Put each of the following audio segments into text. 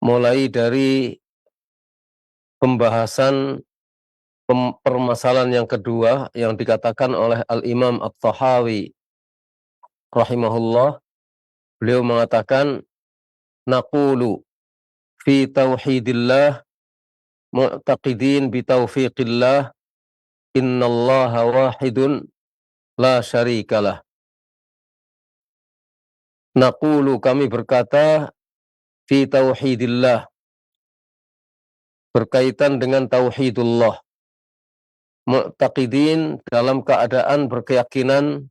mulai dari pembahasan permasalahan yang kedua yang dikatakan oleh Al-Imam At-Tahawi rahimahullah. Beliau mengatakan, naqulu fi tauhidillah mu'taqidin bi taufiqillah innallaha wahidun la syarikalah. Naqulu, kami berkata, fi tauhidillah, berkaitan dengan tauhidullah, mu'taqidin, dalam keadaan berkeyakinan,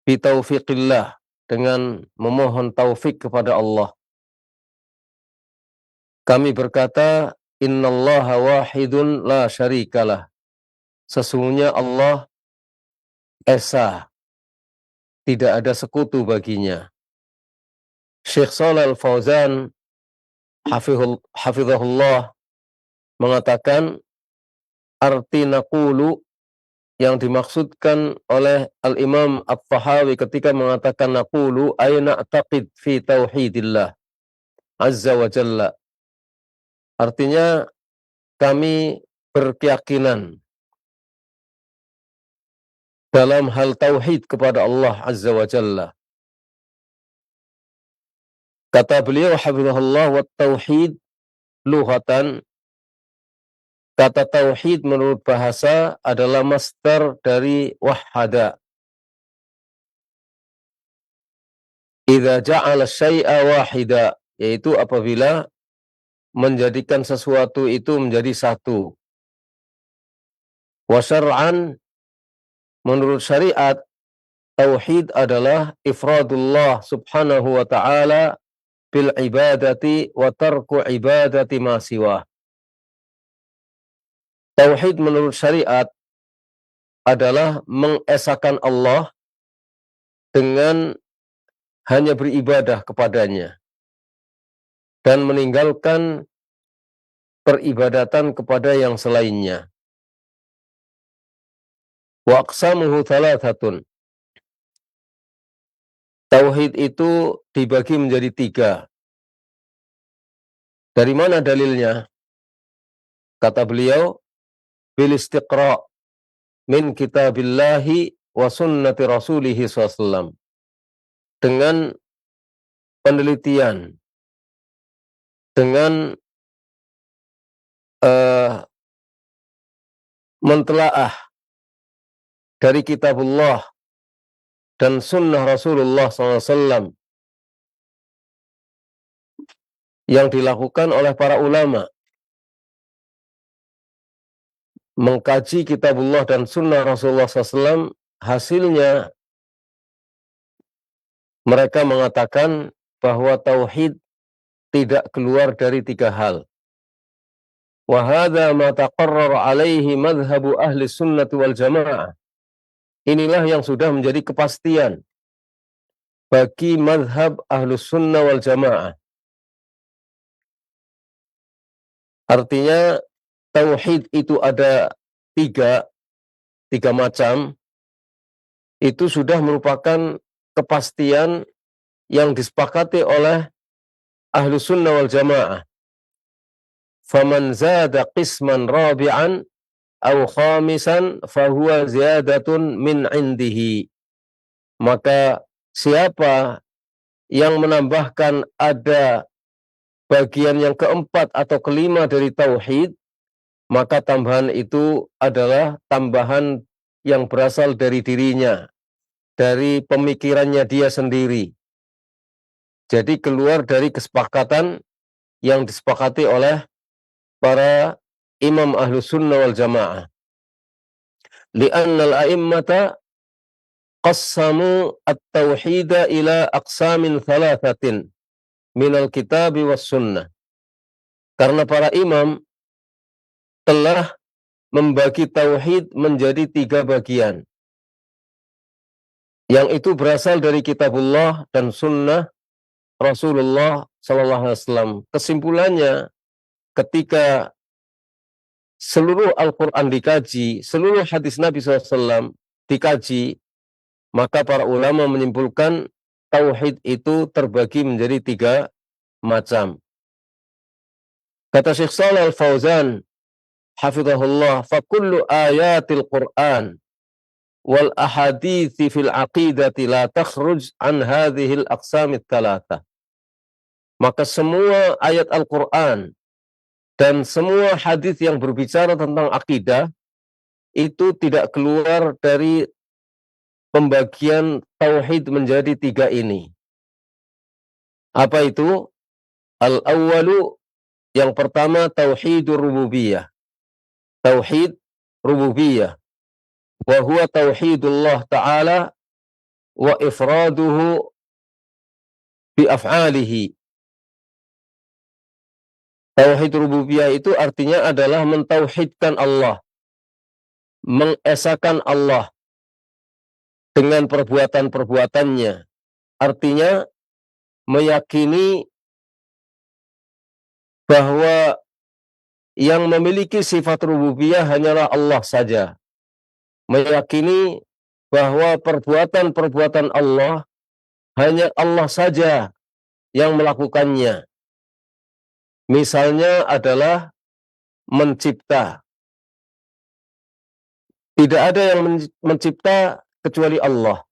bi taufiqillah, dengan memohon taufik kepada Allah. Kami berkata, innallaha wahidun la syarikalah, sesungguhnya Allah esa, tidak ada sekutu baginya. Syekh Shalih Al-Fauzan hafizahullah mengatakan, arti naqulu yang dimaksudkan oleh Al-Imam At-Tahawi ketika mengatakan naqulu ay na'taqid fi tauhidillah azza wa jalla, artinya kami berkeyakinan dalam hal tauhid kepada Allah azza wa jalla. Kata beliau hafizahullah, wa tauhid lughatan, kata tauhid menurut bahasa adalah masdar dari wahhada. Idza ja'ala syai'a wahida, yaitu apabila menjadikan sesuatu itu menjadi satu. Wa syar'an, menurut syariat, tauhid adalah ifradullah subhanahu wa ta'ala bil ibadati wa tarku ibadati ma siwah. Tauhid menurut syariat adalah mengesakan Allah dengan hanya beribadah kepadanya dan meninggalkan peribadatan kepada yang selainnya. Wa aqsamuhu thalathatun. Tauhid itu dibagi menjadi 3. Dari mana dalilnya? Kata beliau, bil istiqra' min kitabillahi wa sunnati rasulihi SAW. Dengan penelitian, dengan mentelaah dari kitabullah dan sunnah Rasulullah SAW yang dilakukan oleh para ulama. Mengkaji kitabullah dan sunnah Rasulullah SAW, hasilnya mereka mengatakan bahwa tauhid tidak keluar dari 3 hal. Wa hadza ma taqarrar alaihi madhhabu ahli sunnati wal jamaah. Inilah yang sudah menjadi kepastian bagi madhab ahlus sunnah wal jamaah. Artinya tauhid itu ada 3 macam. Itu sudah merupakan kepastian yang disepakati oleh ahlus sunnah wal jamaah. Faman zada qisman rabi'an aw khamisan fahuwa ziyadatun min indihi. Maka siapa yang menambahkan ada bagian yang keempat atau kelima dari tauhid, maka tambahan itu adalah tambahan yang berasal dari dirinya, dari pemikirannya dia sendiri. Jadi keluar dari kesepakatan yang disepakati oleh para imam ahlus sunnah wal jamaah. Li'annal a'immata qassamu at-tauhida ila aqsamin thalathatin minal kitabi was sunnah. Karena para imam telah membagi tauhid menjadi 3 bagian. Yang itu berasal dari kitabullah dan sunnah Rasulullah SAW. Kesimpulannya, ketika seluruh Al-Quran dikaji, seluruh hadis Nabi SAW dikaji, maka para ulama menyimpulkan tauhid itu terbagi menjadi 3 macam. Kata Syekh Shalih Al-Fauzan hafizahullah, fa kullu ayatil Qur'an wal ahadithi fil aqidati la takhruj an hadhil aqsamit thalatha. Maka semua ayat Al-Quran dan semua hadis yang berbicara tentang akidah itu tidak keluar dari pembagian tauhid menjadi tiga ini. Apa itu? Al-awwalu, yang pertama tauhidur rububiyah. Tauhid rububiyah. Wa huwa tauhidullah ta'ala wa ifraduhu bi af'alihi. Tauhid rububiyah itu artinya adalah mentauhidkan Allah, mengesakan Allah dengan perbuatan-perbuatannya. Artinya meyakini bahwa yang memiliki sifat rububiyah hanyalah Allah saja. Meyakini bahwa perbuatan-perbuatan Allah hanya Allah saja yang melakukannya. Misalnya adalah mencipta. Tidak ada yang mencipta kecuali Allah.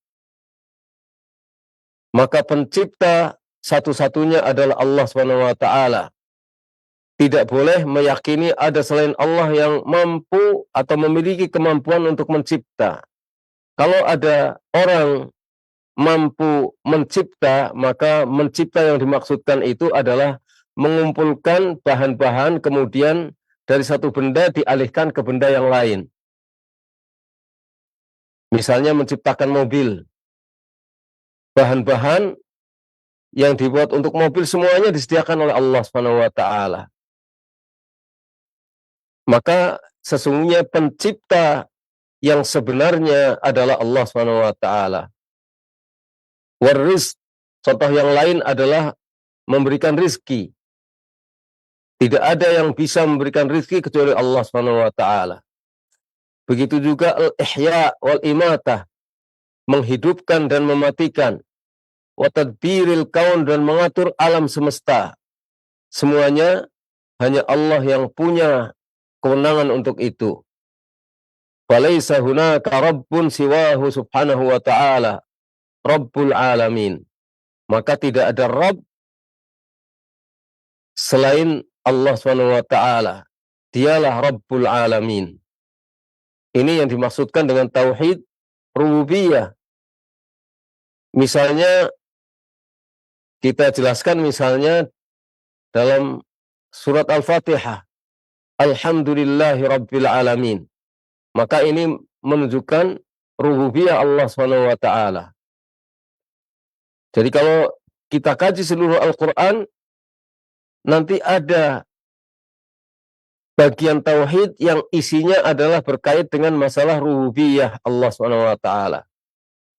Maka pencipta satu-satunya adalah Allah SWT. Tidak boleh meyakini ada selain Allah yang mampu atau memiliki kemampuan untuk mencipta. Kalau ada orang mampu mencipta, maka mencipta yang dimaksudkan itu adalah mengumpulkan bahan-bahan kemudian dari satu benda dialihkan ke benda yang lain. Misalnya menciptakan mobil. Bahan-bahan yang dibuat untuk mobil semuanya disediakan oleh Allah SWT. Maka sesungguhnya pencipta yang sebenarnya adalah Allah SWT. Waris, contoh yang lain adalah memberikan rizki. Tidak ada yang bisa memberikan rizki kecuali Allah SWT. Begitu juga al-ihya wal-imatah, menghidupkan dan mematikan. Wa tadbiril kaun, dan mengatur alam semesta. Semuanya hanya Allah yang punya kewenangan untuk itu. Falaisa hunaka rabbun siwahu subhanahu wa ta'ala rabbul alamin. Maka tidak ada Rabb selain Allah SWT. Dialah Rabbul Alamin. Ini yang dimaksudkan dengan tauhid rububiyah. Misalnya kita jelaskan misalnya dalam surat Al-Fatihah, Alhamdulillahi Rabbil Alamin. Maka ini menunjukkan rububiyah Allah SWT. Jadi kalau kita kaji seluruh Al-Quran, nanti ada bagian tauhid yang isinya adalah berkait dengan masalah rububiyah Allah SWT.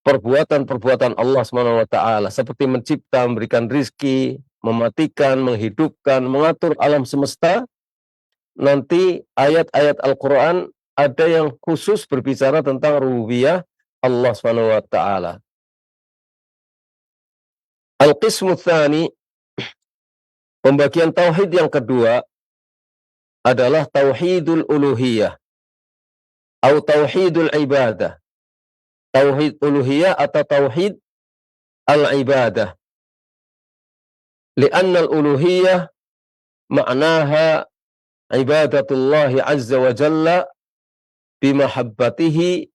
Perbuatan-perbuatan Allah SWT seperti mencipta, memberikan rizki, mematikan, menghidupkan, mengatur alam semesta. Nanti ayat-ayat Al-Quran ada yang khusus berbicara tentang rububiyah Allah SWT. Al-Qismu Tsani, pembagian tauhid yang kedua adalah tauhidul uluhiyah atau tauhidul ibadah. Tauhid uluhiyah atau tauhid al-ibadah. Lianna al-uluhiyah ma'naha ibadatullahi azza wa jalla bimahabbatihi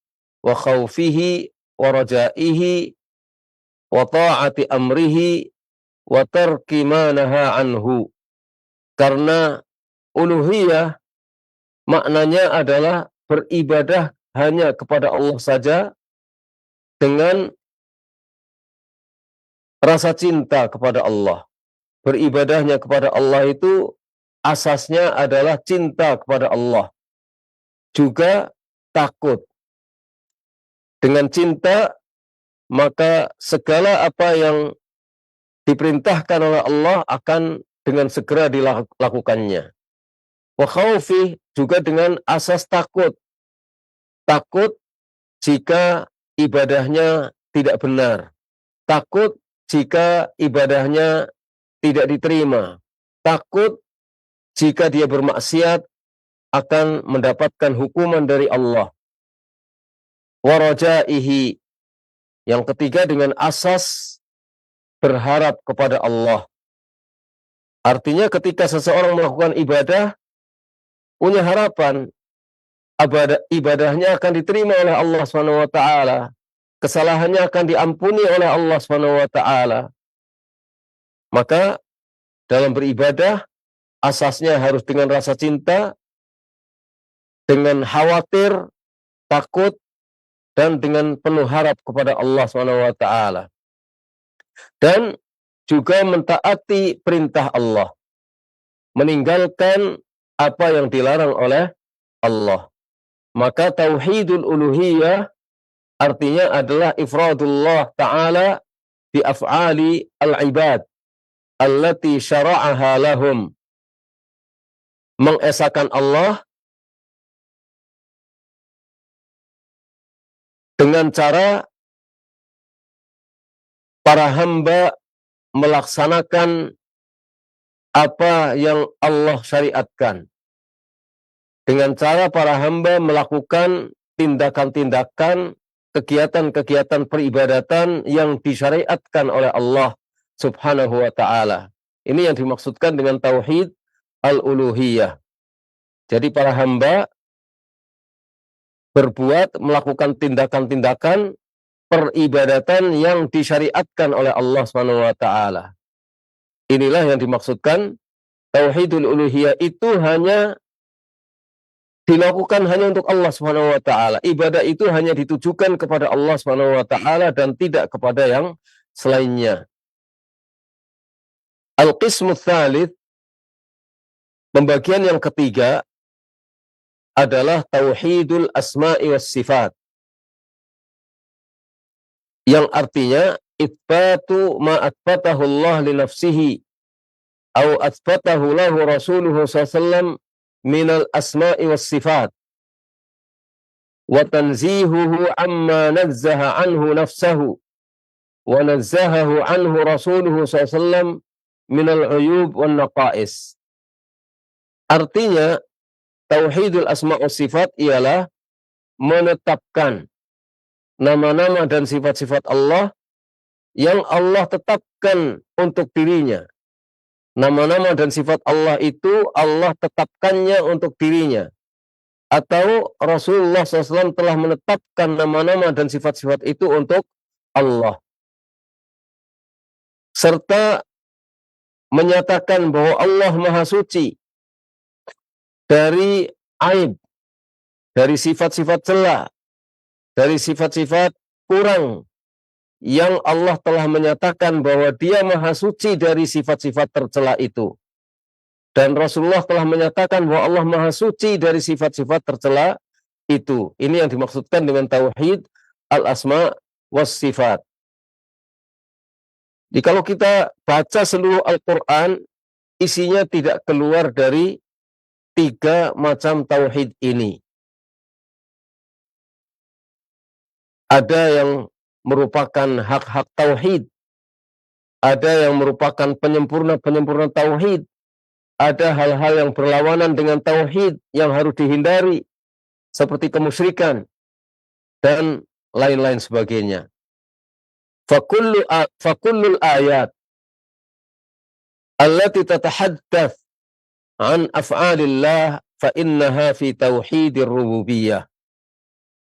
wa khawfihi wa rajaihi wa ta'ati amrihi wa tarki ma naha anhu. Karena uluhiyah maknanya adalah beribadah hanya kepada Allah saja dengan rasa cinta kepada Allah. Beribadahnya kepada Allah itu asasnya adalah cinta kepada Allah. Juga takut. Dengan cinta, maka segala apa yang diperintahkan oleh Allah akan dengan segera dilakukannya. Wa khawfi, juga dengan asas takut. Takut jika ibadahnya tidak benar. Takut jika ibadahnya tidak diterima. Takut jika dia bermaksiat akan mendapatkan hukuman dari Allah. Wa rajaihi, yang ketiga dengan asas berharap kepada Allah. Artinya ketika seseorang melakukan ibadah, punya harapan ibadahnya akan diterima oleh Allah Subhanahu wa taala, kesalahannya akan diampuni oleh Allah Subhanahu wa taala. Maka dalam beribadah asasnya harus dengan rasa cinta, dengan khawatir, takut, dan dengan penuh harap kepada Allah Subhanahu wa taala. Dan juga mentaati perintah Allah, meninggalkan apa yang dilarang oleh Allah. Maka tauhidul uluhiyah artinya adalah ifradullah ta'ala bi af'ali al-ibad allati syara'aha lahum. Mengesahkan Allah dengan cara para hamba melaksanakan apa yang Allah syariatkan. Dengan cara para hamba melakukan tindakan-tindakan, kegiatan-kegiatan peribadatan yang disyariatkan oleh Allah Subhanahu wa ta'ala. Ini yang dimaksudkan dengan tauhid al-uluhiyah. Jadi para hamba melakukan tindakan-tindakan peribadatan yang disyariatkan oleh Allah Subhanahu wa ta'ala. Inilah yang dimaksudkan tauhidul uluhiyah, itu hanya dilakukan hanya untuk Allah Subhanahu wa ta'ala. Ibadah itu hanya ditujukan kepada Allah Subhanahu wa ta'ala dan tidak kepada yang selainnya. Al-qismu tsalits, pembagian yang ketiga adalah tauhidul asma'i was sifat, yang artinya itsbatu ma atsbatahu Allah li nafsihi au atsbatahu lahu rasuluhu sallallahu alaihi wasallam minal asma'i was sifat wa tanzihuhu amma nazzaha anhu nafsahu wa nazzahahu anhu rasuluhu sallallahu alaihi wasallam minal uyub wan naqais. Artinya tauhidul asma' was sifat ialah menetapkan nama-nama dan sifat-sifat Allah yang Allah tetapkan untuk dirinya. Nama-nama dan sifat Allah itu Allah tetapkannya untuk dirinya, atau Rasulullah SAW telah menetapkan nama-nama dan sifat-sifat itu untuk Allah, serta menyatakan bahwa Allah Maha Suci dari aib, dari sifat-sifat cela, dari sifat-sifat kurang, yang Allah telah menyatakan bahwa Dia Maha Suci dari sifat-sifat tercela itu. Dan Rasulullah telah menyatakan bahwa Allah Maha Suci dari sifat-sifat tercela itu. Ini yang dimaksudkan dengan tauhid al-asma was sifat. Jadi kalau kita baca seluruh Al-Quran, isinya tidak keluar dari 3 macam tauhid ini. Ada yang merupakan hak-hak tauhid, ada yang merupakan penyempurna tauhid, ada hal-hal yang berlawanan dengan tauhid yang harus dihindari, seperti kemusyrikan dan lain-lain sebagainya. Fakullul ayat allati tatahaddath an af'alillah fa innaha fi tauhidir rububiyah.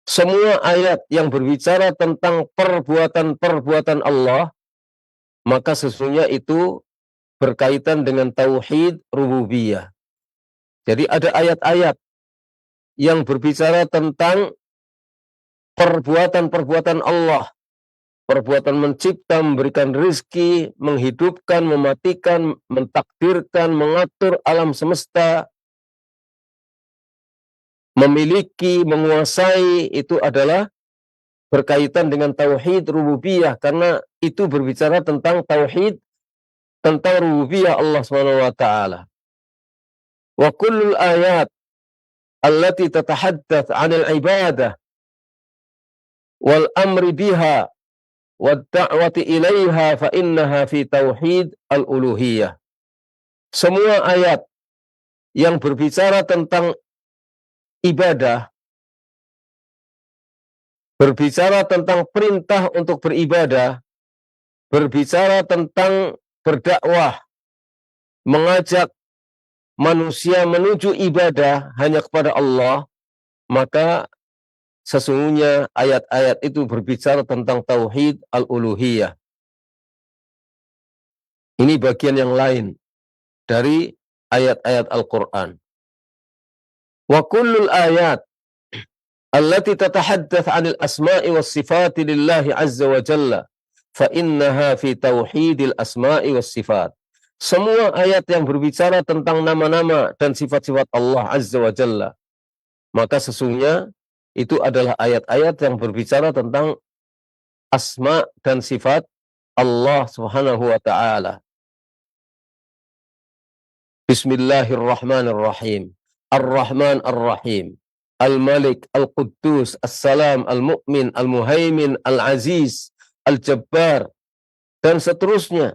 Semua ayat yang berbicara tentang perbuatan-perbuatan Allah, maka sesungguhnya itu berkaitan dengan tauhid rububiyah. Jadi ada ayat-ayat yang berbicara tentang perbuatan-perbuatan Allah, perbuatan mencipta, memberikan rizki, menghidupkan, mematikan, mentakdirkan, mengatur alam semesta, memiliki, menguasai, itu adalah berkaitan dengan tauhid rububiyah, karena itu berbicara tentang tauhid, tentang rububiyah Allah Subhanahu wa taala. Wa kullul ayat allati tatahaddath 'anil ibadah wal amri biha wad da'wati ilaiha fa innaha fi tauhid al-uluhiyah. Semua ayat yang berbicara tentang ibadah, berbicara tentang perintah untuk beribadah, berbicara tentang berdakwah, mengajak manusia menuju ibadah hanya kepada Allah, maka sesungguhnya ayat-ayat itu berbicara tentang tauhid al-uluhiyah. Ini bagian yang lain dari ayat-ayat Al-Quran. Wa kullul ayat allati tatahaddath 'anil asma'i was sifati lillahi 'azza wa jalla fa innaha fi tauhidil asma'i was sifat. Semua ayat yang berbicara tentang nama-nama dan sifat-sifat Allah 'azza wa jalla, maka sesungguhnya itu adalah ayat-ayat yang berbicara tentang asma dan sifat Allah Subhanahu wa taala. Bismillahirrahmanirrahim. Ar-Rahman Ar-Rahim. Al-Malik, Al-Quddus, As-Salam, Al-Mu'min, Al-Muhaimin, Al-Aziz, Al-Jabbar, dan seterusnya.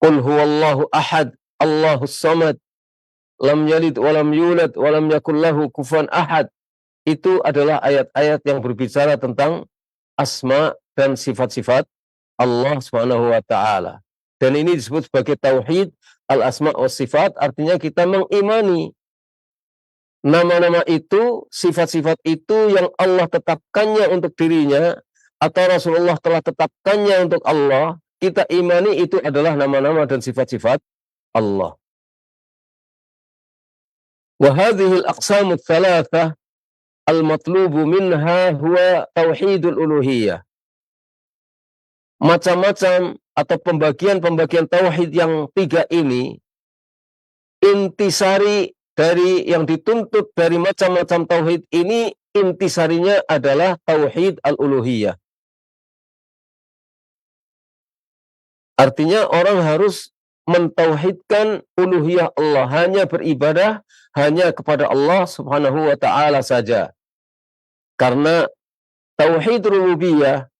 Qul huwallahu ahad, Allahus samad, lam yalid walam yulad walam yakul lahu kufuwan ahad. Itu adalah ayat-ayat yang berbicara tentang asma dan sifat-sifat Allah Subhanahu wa taala. Dan ini disebut sebagai tauhid al-asma wa sifat, artinya kita mengimani nama-nama itu, sifat-sifat itu yang Allah tetapkannya untuk dirinya atau Rasulullah telah tetapkannya untuk Allah, kita imani itu adalah nama-nama dan sifat-sifat Allah. Wa hadhihi al-aqsamu ats-tsalatsah al-matlubu minha huwa tauhidul uluhiyah. Macam-macam atau pembagian-pembagian tauhid yang tiga ini, intisari dari yang dituntut dari macam-macam tauhid ini, intisarinya adalah tauhid al-uluhiyah. Artinya orang harus mentauhidkan uluhiyah Allah, hanya beribadah hanya kepada Allah Subhanahu wa taala saja. Karena tauhid rububiyah,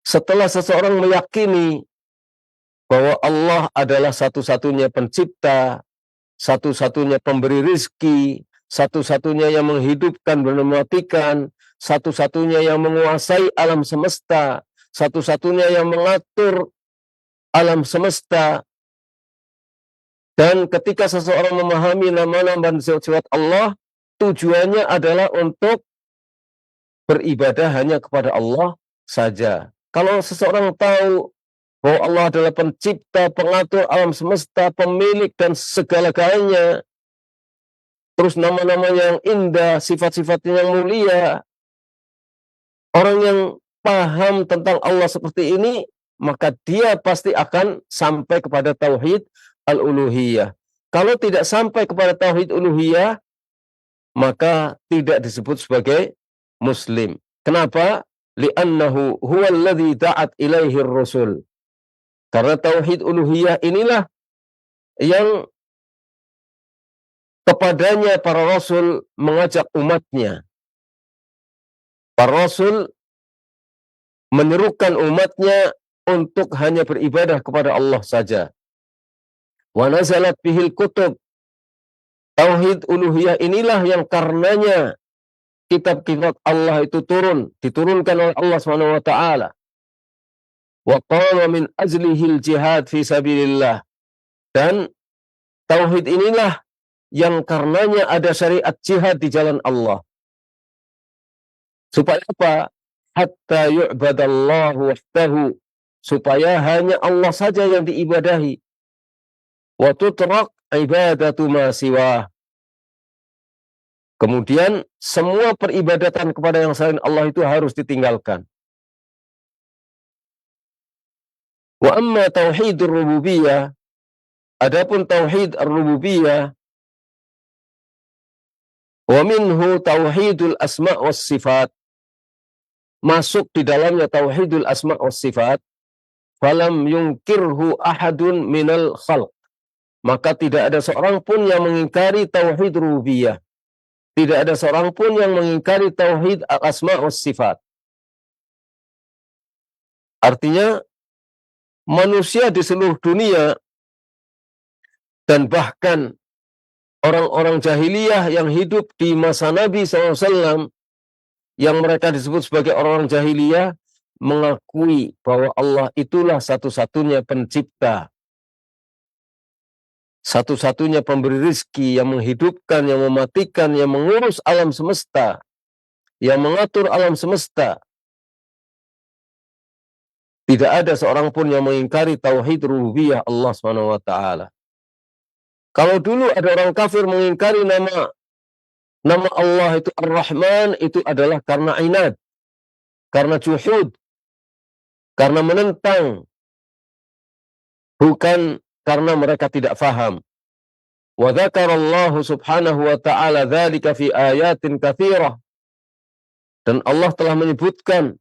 setelah seseorang meyakini bahwa Allah adalah satu-satunya pencipta, satu-satunya pemberi rizki, satu-satunya yang menghidupkan dan mematikan, satu-satunya yang menguasai alam semesta, satu-satunya yang mengatur alam semesta. Dan ketika seseorang memahami nama-nama dan sifat Allah, tujuannya adalah untuk beribadah hanya kepada Allah saja. Kalau seseorang tahu bahwa Allah adalah pencipta, pengatur alam semesta, pemilik dan segala-galanya, terus nama-namanya yang indah, sifat-sifatnya yang mulia, orang yang paham tentang Allah seperti ini, maka dia pasti akan sampai kepada tauhid al-uluhiyah. Kalau tidak sampai kepada tauhid uluhiyah, maka tidak disebut sebagai muslim. Kenapa? Li'annahu huwallazi da'at ilaihi ar-rusul. Karena tauhid uluhiyah inilah yang kepadanya para rasul mengajak umatnya. Para rasul menyerukan umatnya untuk hanya beribadah kepada Allah saja. Wa nazalat bihil kutub. Tauhid uluhiyah inilah yang karenanya kitab-kitab Allah itu diturunkan oleh Allah Subhanahu wa taala. Wa qama min ajlihil jihad fi sabilillah. Dan tauhid inilah yang karenanya ada syariat jihad di jalan Allah. Supaya apa? Hatta yu'badallahu wahdahu. Supaya hanya Allah saja yang diibadahi. Wa tutrak ibadatu ma siwah. Kemudian semua peribadatan kepada yang selain Allah itu harus ditinggalkan. Wa amma tauhidur rububiyah, adapun tauhid ar-rububiyah, wa minhu tauhidul asma' was sifat, masuk di dalamnya tauhidul asma' was sifat, falam yungkirhu ahadun minal khalq, maka tidak ada seorang pun yang mengingkari tauhid rububiyah, tidak ada seorang pun yang mengingkari tauhid al-asma' was sifat. Artinya manusia di seluruh dunia Dan bahkan orang-orang jahiliyah yang hidup di masa Nabi SAW, yang mereka disebut sebagai orang-orang jahiliyah, mengakui bahwa Allah itulah satu-satunya pencipta, satu-satunya pemberi rizki, yang menghidupkan, yang mematikan, yang mengurus alam semesta, yang mengatur alam semesta. Tidak ada seorang pun yang mengingkari tauhid rububiyah Allah SWT. Kalau dulu ada orang kafir mengingkari nama Allah itu Ar-Rahman, itu adalah karena inad, karena juhud, karena menentang, bukan karena mereka tidak faham. Wa dzakarallahu subhanahu wa ta'ala dzalika fi ayatin katsirah. Dan Allah telah menyebutkan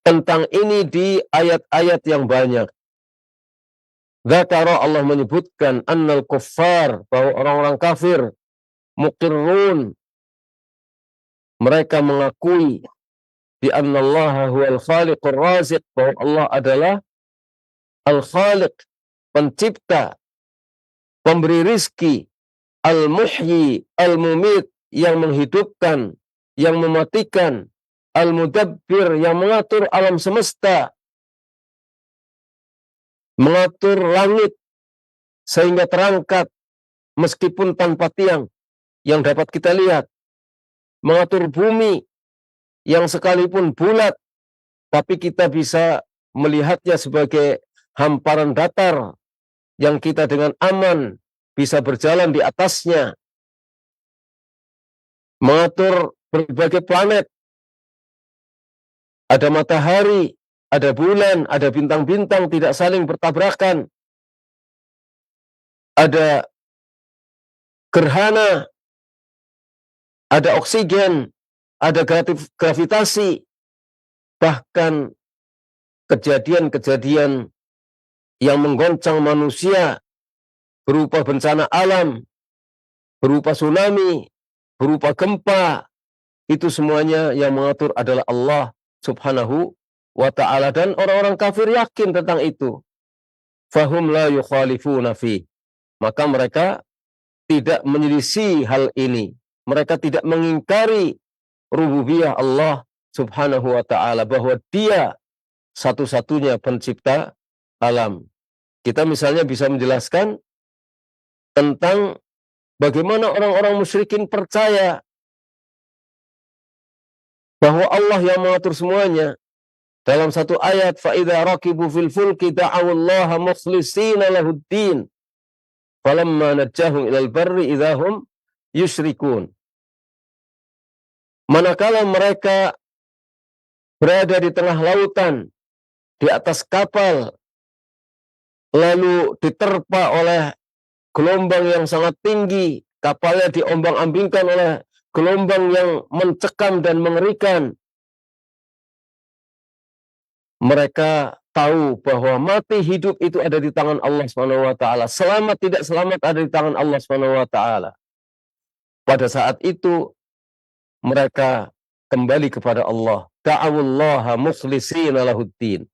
tentang ini di ayat-ayat yang banyak. Dzakara, Allah menyebutkan, annal kuffar, bahwa orang-orang kafir, muqirrun, mereka mengakui bi annallaha huwal khaliqur raziq, bahwa Allah adalah al-khaliq, pencipta, pemberi rizki, al-muhyi, al-mumit, yang menghidupkan, yang mematikan, al-mudabbir, yang mengatur alam semesta, mengatur langit sehingga terangkat meskipun tanpa tiang yang dapat kita lihat, mengatur bumi yang sekalipun bulat tapi kita bisa melihatnya sebagai hamparan datar yang kita dengan aman bisa berjalan di atasnya, mengatur berbagai planet, ada matahari, ada bulan, ada bintang-bintang tidak saling bertabrakan, ada gerhana, ada oksigen, ada gravitasi, bahkan kejadian-kejadian yang menggoncang manusia berupa bencana alam, berupa tsunami, berupa gempa, itu semuanya yang mengatur adalah Allah subhanahu wa ta'ala. Dan orang-orang kafir yakin tentang itu. Fahum la yukhalifuna fi. Maka mereka tidak menyelisih hal ini. Mereka tidak mengingkari rububiyah Allah subhanahu wa ta'ala, bahwa dia satu-satunya pencipta alam. Kita misalnya bisa menjelaskan tentang bagaimana orang-orang musyrikin percaya bahwa Allah yang mengatur semuanya. Dalam satu ayat, فَإِذَا رَكِبُوا فِي الْفُلْكِ دَعَوُا اللَّهَ مُخْلِصِينَ لَهُ الدِّينَ فَلَمَّا نَجَّاهُمْ إِلَى الْبَرِّ إِذَا هُمْ يُشْرِكُونَ. Manakala mereka berada di tengah lautan, di atas kapal, lalu diterpa oleh gelombang yang sangat tinggi, kapalnya diombang-ambingkan oleh gelombang yang mencekam dan mengerikan, mereka tahu bahwa mati hidup itu ada di tangan Allah Subhanahu wa taala. Selamat tidak selamat ada di tangan Allah Subhanahu wa taala. Pada saat itu mereka kembali kepada Allah. Ta'awullaha mukhlishina lahuddin.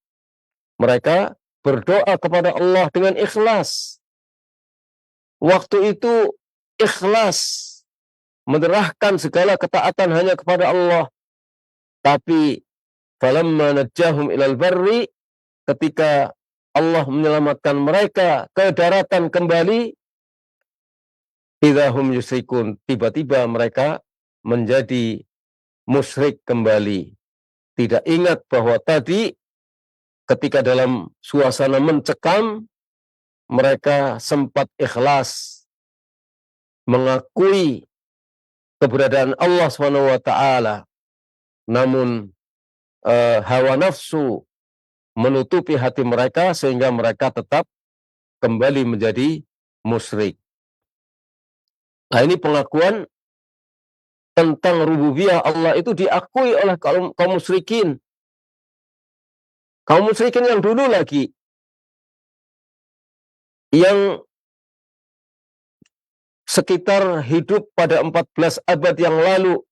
Mereka berdoa kepada Allah dengan ikhlas. Waktu itu ikhlas, menyerahkan segala ketaatan hanya kepada Allah. Tapi falamma najjahum ilal barri, ketika Allah menyelamatkan mereka ke daratan kembali, idahum yusyrikun, tiba-tiba mereka menjadi musyrik kembali. Tidak ingat bahwa tadi ketika dalam suasana mencekam, mereka sempat ikhlas mengakui keberadaan Allah SWT. Namun hawa nafsu menutupi hati mereka sehingga mereka tetap kembali menjadi musyrik. Nah, ini pengakuan tentang rububiyah Allah itu diakui oleh kaum musyrikin. Kaum musyrikin yang dulu lagi, yang sekitar hidup pada 14 abad yang lalu.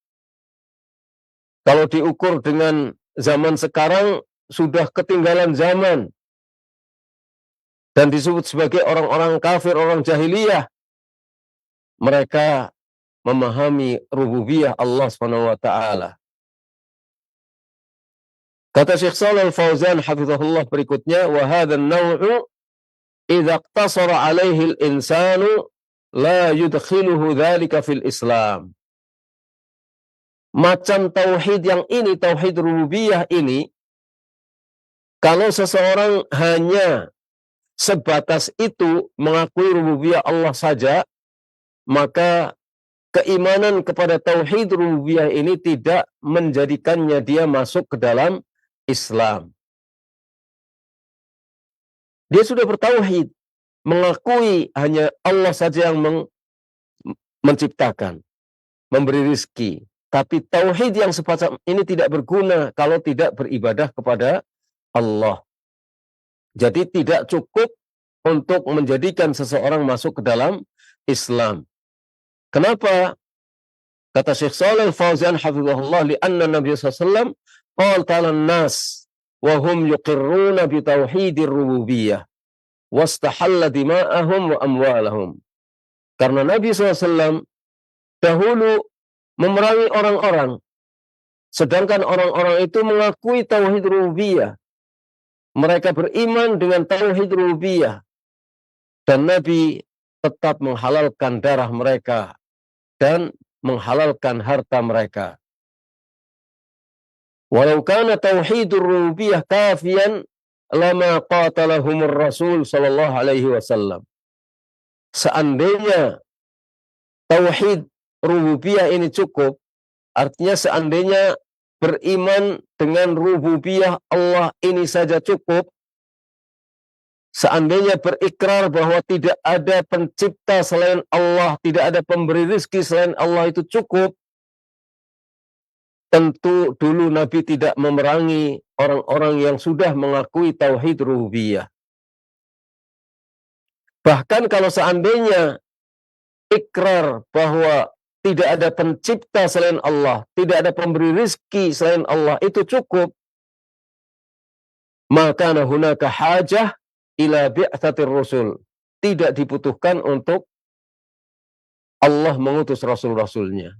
Kalau diukur dengan zaman sekarang, sudah ketinggalan zaman. dan disebut sebagai orang-orang kafir, orang jahiliyah. Mereka memahami rububiyah Allah Subhanahu wa taala. Kata Syekh Shalih Al-Fauzan hafizahullah berikutnya, wa hadzal naw'u idza iqtasara 'alaihi al-insanu la yudkhiluhu dzalika fil Islam. Macam tauhid yang ini, tauhid rububiyah ini, kalau seseorang hanya sebatas itu mengakui rububiyah Allah saja, maka keimanan kepada tauhid rububiyah ini tidak menjadikannya dia masuk ke dalam Islam. Dia sudah bertauhid, mengakui hanya Allah saja yang menciptakan, memberi rizki. Tapi tauhid yang semacam ini tidak berguna kalau tidak beribadah kepada Allah. Jadi tidak cukup untuk menjadikan seseorang masuk ke dalam Islam. Kenapa? Kata Syekh Shalih Al-Fauzan hafizahullah, li'anna Nabi sallallahu alaihi wasallam qala ta'ala an-nas wa hum yuqirruna bi tauhidir rububiyah wastahalla dima'ahum wa amwalahum. Karena Nabi SAW dahulu memerangi orang-orang, sedangkan orang-orang itu mengakui tauhid rububiyah. Mereka beriman dengan tauhid rububiyah, dan Nabi tetap menghalalkan darah mereka dan menghalalkan harta mereka. Walau kana tauhidur rububiyah kafiyan lama qatalahumur Rasul sallallahu alaihi wasallam. Seandainya tauhid rububiyah ini cukup, artinya seandainya beriman dengan rububiyah Allah ini saja cukup, seandainya berikrar bahwa tidak ada pencipta selain Allah, tidak ada pemberi rizki selain Allah itu cukup, tentu dulu Nabi tidak memerangi orang-orang yang sudah mengakui tauhid rububiyah. Bahkan kalau seandainya ikrar bahwa tidak ada pencipta selain Allah, tidak ada pemberi rizki selain Allah, itu cukup, maka hunaka hajah ila bi'tsatir rusul. Tidak dibutuhkan untuk Allah mengutus rasul-rasulnya.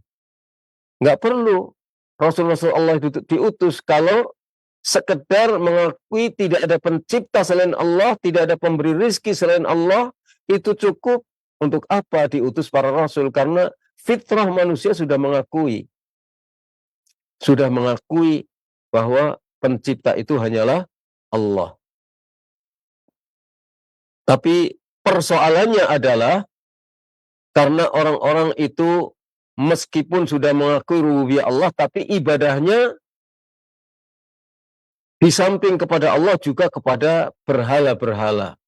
Nggak perlu rasul-rasul Allah itu diutus kalau sekedar mengakui tidak ada pencipta selain Allah, tidak ada pemberi rizki selain Allah, itu cukup. Untuk apa diutus para rasul? Karena fitrah manusia sudah mengakui bahwa pencipta itu hanyalah Allah. Tapi persoalannya adalah karena orang-orang itu meskipun sudah mengakui rububiyah Allah, tapi ibadahnya di samping kepada Allah juga kepada berhala-berhala,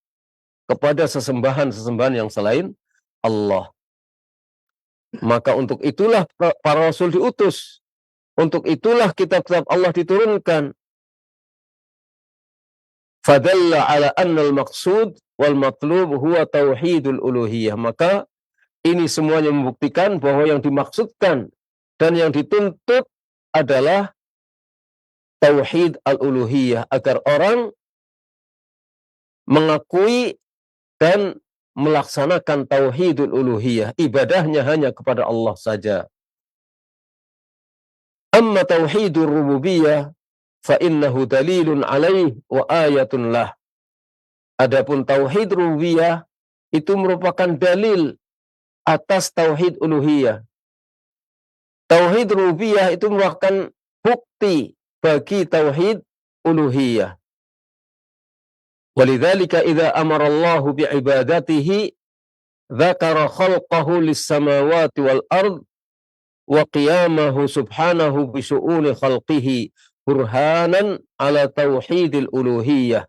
kepada sesembahan-sesembahan yang selain Allah. Maka untuk itulah para rasul diutus. Untuk itulah kitab-kitab Allah diturunkan. Fadalla ala anna al-maqsud wal matlub huwa tauhidul uluhiyah. Maka ini semuanya membuktikan bahwa yang dimaksudkan dan yang dituntut adalah tauhid al-uluhiyah, agar orang mengakui dan melaksanakan tauhidul uluhiyah, ibadahnya hanya kepada Allah saja. Amma tauhidur rububiyah fa innahu dalilun alaih wa ayatun lah. Adapun tauhid rububiyah itu merupakan dalil atas tauhid uluhiyah. Tauhid rububiyah itu merupakan bukti bagi tauhid uluhiyah. Walidzalika idza amara Allah bi'ibadatihi dzakara khalqahu lis-samawati wal ard wa qiyamahu subhanahu bi syu'uni khalqihi burhanan ala tauhidil uluhiyah.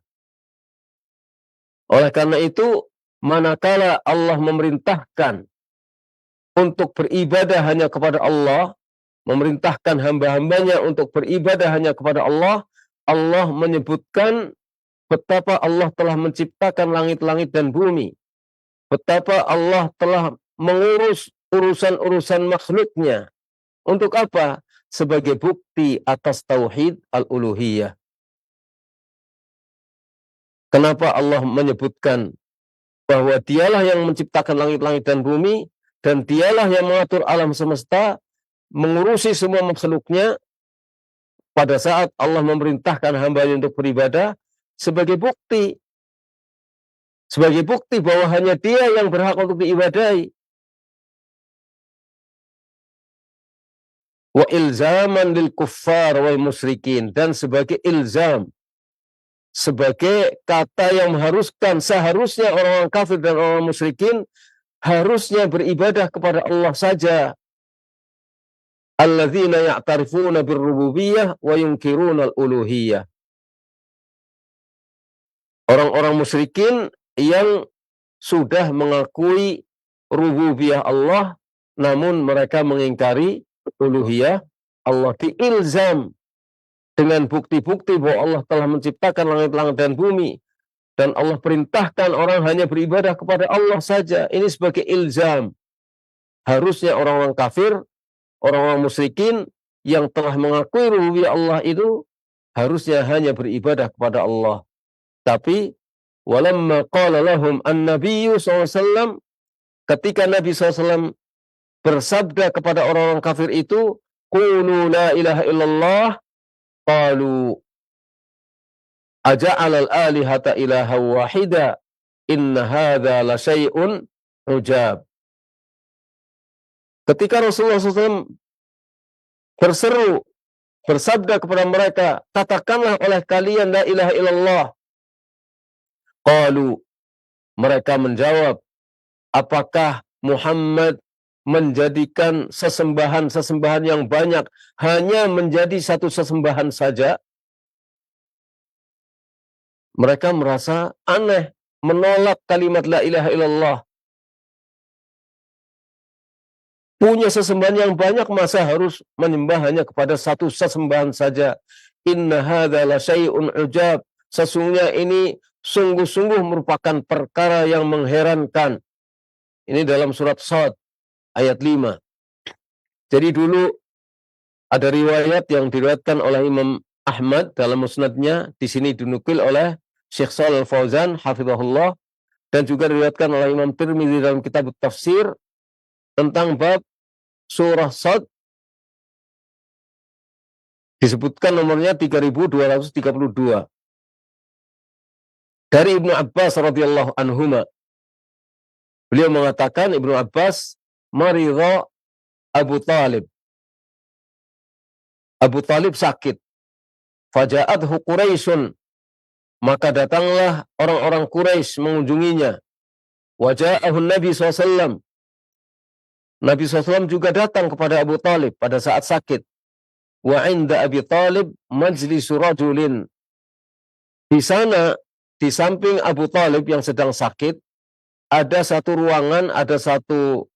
Oleh karena itu, manakala Allah memerintahkan untuk beribadah hanya kepada Allah, memerintahkan hamba-hambanya untuk beribadah hanya kepada Allah, Allah menyebutkan betapa Allah telah menciptakan langit-langit dan bumi, betapa Allah telah mengurus urusan-urusan makhluknya. Untuk apa? Sebagai bukti atas tauhid al-uluhiyah. Kenapa Allah menyebutkan bahwa dialah yang menciptakan langit-langit dan bumi, dan dialah yang mengatur alam semesta, mengurusi semua makhluknya pada saat Allah memerintahkan hamba-Nya untuk beribadah, sebagai bukti bahwa hanya Dia yang berhak untuk diibadahi. Wa ilzaman lil kuffar wal musyrikin, dan sebagai ilzam, sebagai kata yang mengharuskan seharusnya orang-orang kafir dan orang musyrikin harusnya beribadah kepada Allah saja. Alladzina ya'tarifuna birrububiyyah wa yunkiruna al-uluhiyyah. Orang-orang musyrikin yang sudah mengakui rububiyah Allah, namun mereka mengingkari uluhiyah Allah. Diilzam dengan bukti-bukti bahwa Allah telah menciptakan langit-langit dan bumi, dan Allah perintahkan orang hanya beribadah kepada Allah saja. Ini sebagai ilzam. Harusnya orang-orang kafir, orang-orang musyrikin yang telah mengakui rububiyah Allah itu harusnya hanya beribadah kepada Allah. Tapi walamma qala lahum an-nabiyyu SAW, ketika Nabi SAW bersabda kepada orang-orang kafir itu, qulu la ilaha illallah, qalu aja'alal alihata ilaha wahida, inna hadza la syai'un ujab. Ketika Rasulullah SAW berseru, bersabda kepada mereka, katakanlah oleh kalian la ilaha illallah. Qalu, mereka menjawab, apakah Muhammad menjadikan sesembahan-sesembahan yang banyak hanya menjadi satu sesembahan saja? Mereka merasa aneh, menolak kalimat la ilaha illallah. Punya sesembahan yang banyak, masa harus menyembah hanya kepada satu sesembahan saja? Inna hadza la syai'un ujab. Sesungguhnya ini sungguh-sungguh merupakan perkara yang mengherankan. Ini dalam surat Shad ayat 5. Jadi dulu ada riwayat yang diriwayatkan oleh Imam Ahmad dalam musnadnya, di sini dinukil oleh Syekh Shalal Fauzan hafizahullah, dan juga diriwayatkan oleh Imam Tirmidzi dalam kitab tafsir tentang bab surah Shad, disebutkan nomornya 3232. Dari Ibnu Abbas radhiyallahu anhuma, beliau mengatakan, Ibnu Abbas, maridha Abu Talib. Abu Talib sakit. Faja'athu Quraisyun, maka datanglah orang-orang Quraisy mengunjunginya. Waja'ahu Nabi SAW. Nabi SAW juga datang kepada Abu Talib pada saat sakit. Wa inda Abi Talib majlisu rajulin. Di sana, di samping Abu Talib yang sedang sakit, ada satu ruangan, ada satu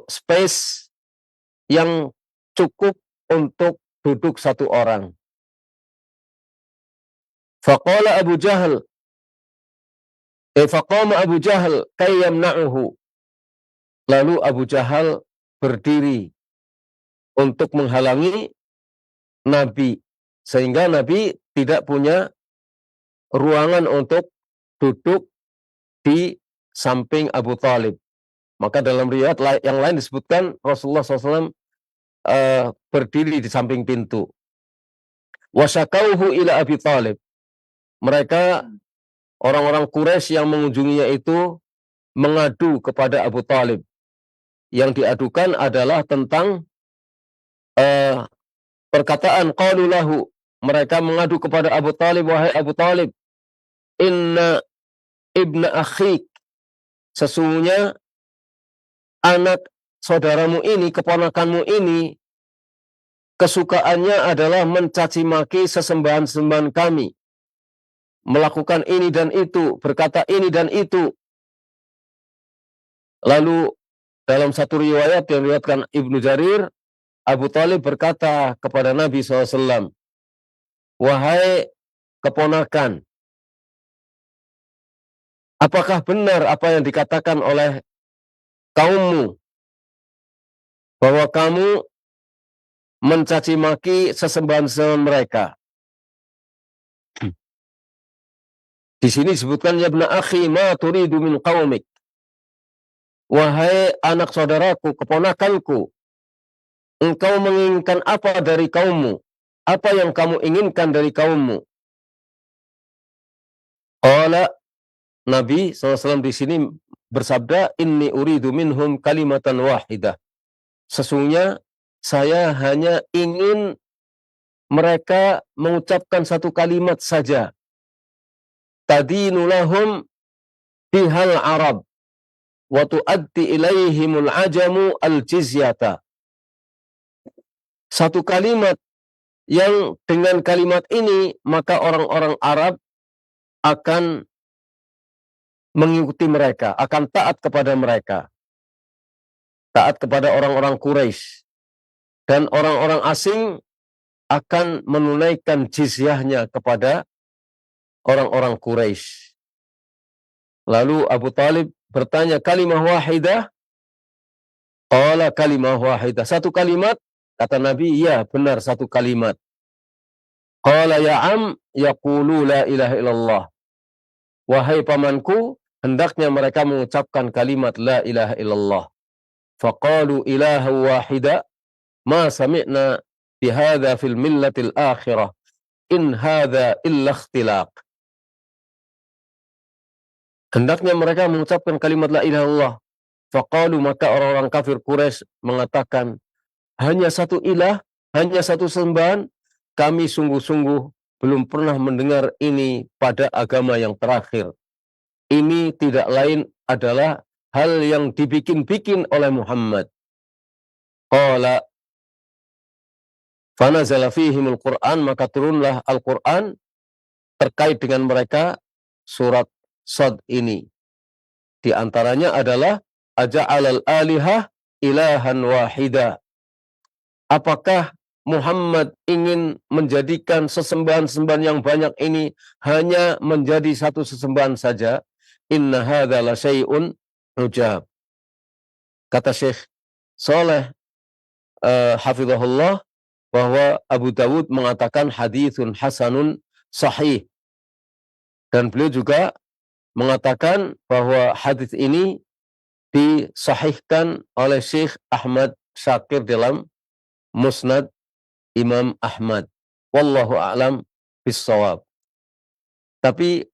space yang cukup untuk duduk satu orang. Faqala Abu Jahal, faqama Abu Jahal kayyamna'uhu. Lalu Abu Jahal berdiri untuk menghalangi Nabi, sehingga Nabi tidak punya ruangan untuk duduk di samping Abu Talib. Maka dalam riwayat yang lain disebutkan Rasulullah SAW berdiri di samping pintu. Wasyakauhu ila Abi Talib. Mereka, orang-orang Quraisy yang mengunjunginya itu, mengadu kepada Abu Talib. Yang diadukan adalah tentang perkataan qalu lahu. Mereka mengadu kepada Abu Talib, wahai Abu Talib, inna ibna akhik, sesungguhnya anak saudaramu ini, keponakanmu ini, kesukaannya adalah mencaci maki sesembahan-sesembahan kami, melakukan ini dan itu, berkata ini dan itu. Lalu dalam satu riwayat yang diriwayatkan Ibnu Jarir, Abu Talib berkata kepada Nabi SAW, wahai keponakan, apakah benar apa yang dikatakan oleh kaummu, bahwa kamu mencaci maki sesembahan-sesembahan mereka? Di sini disebutkan ya ibna akhi ma turidu min qaumik. Wahai anak saudaraku, keponakanku, engkau menginginkan apa dari kaummu? Apa yang kamu inginkan dari kaummu? Qala, Nabi SAW di sini bersabda, inni uridu minhum kalimatan wahidah. Sesungguhnya saya hanya ingin mereka mengucapkan satu kalimat saja. Tadinu lahum bihal Arab wa tuaddi ilaihimul ajamu al-jizyata. Satu kalimat yang dengan kalimat ini maka orang-orang Arab akan mengikuti mereka, akan taat kepada mereka. Taat kepada orang-orang Quraisy. Dan orang-orang asing akan menunaikan jizyahnya kepada orang-orang Quraisy. Lalu Abu Talib bertanya, kalimah wahidah? Qala kalimah wahidah. Satu kalimat? Kata Nabi, ya benar satu kalimat. Qala ya am yaqulu la ilaha illallah. Wahai pamanku, hendaknya mereka mengucapkan kalimat la ilaha illallah. Faqalu ilaha wahida ma sami'na bihadza fil millatil akhirah in hadza illa ikhtilaq. Hendaknya mereka mengucapkan kalimat la ilaha illallah. Faqalu, maka orang-orang kafir Quraisy mengatakan, hanya satu ilah, hanya satu sembahan, kami sungguh-sungguh belum pernah mendengar ini pada agama yang terakhir. Ini tidak lain adalah hal yang dibikin-bikin oleh Muhammad. Qala fanazala fihimul Qur'an, maka turunlah Al-Qur'an terkait dengan mereka surat Sad ini. Di antaranya adalah aja'alal alihah ilahan wahida. Apakah Muhammad ingin menjadikan sesembahan-sembahan yang banyak ini hanya menjadi satu sesembahan saja? Inna hadza la syai'un ujab. Kata Syekh Saleh hafizahullah bahwa Abu Dawud mengatakan haditsun hasanun sahih. Dan beliau juga mengatakan bahwa hadis ini disahihkan oleh Syekh Ahmad Syakir dalam Musnad Imam Ahmad. Wallahu a'lam bissawab. Tapi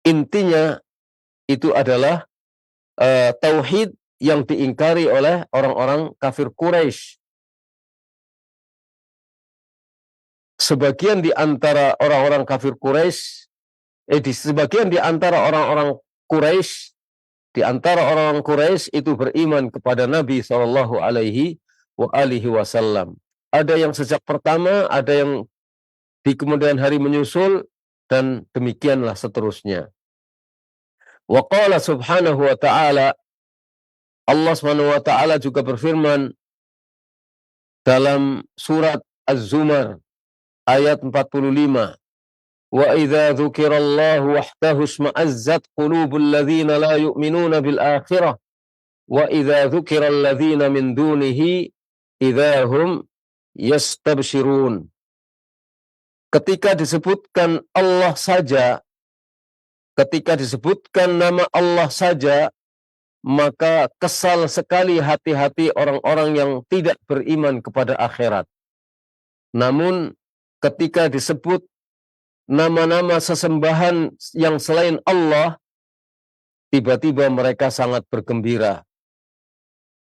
intinya itu adalah tauhid yang diingkari oleh orang-orang kafir Quraisy. Sebagian di antara orang-orang kafir Quraisy, sebagian di antara orang-orang Quraisy, di antara orang-orang Quraisy itu beriman kepada Nabi Shallallahu Alaihi Wasallam. Ada yang sejak pertama, ada yang di kemudian hari menyusul, dan demikianlah seterusnya. Wa qala subhanahu wa ta'ala, Allah subhanahu wa ta'ala juga berfirman dalam surat Az-Zumar ayat 45. Wa idza dzukirallahu wahdahu isma'azzat qulubul ladzina la yu'minuna bil akhirah wa idza dzukiral ladzina min dunihi idza hum yastabshirun. Ketika disebutkan Allah saja, ketika disebutkan nama Allah saja, maka kesal sekali hati-hati orang-orang yang tidak beriman kepada akhirat. Namun ketika disebut nama-nama sesembahan yang selain Allah, tiba-tiba mereka sangat bergembira.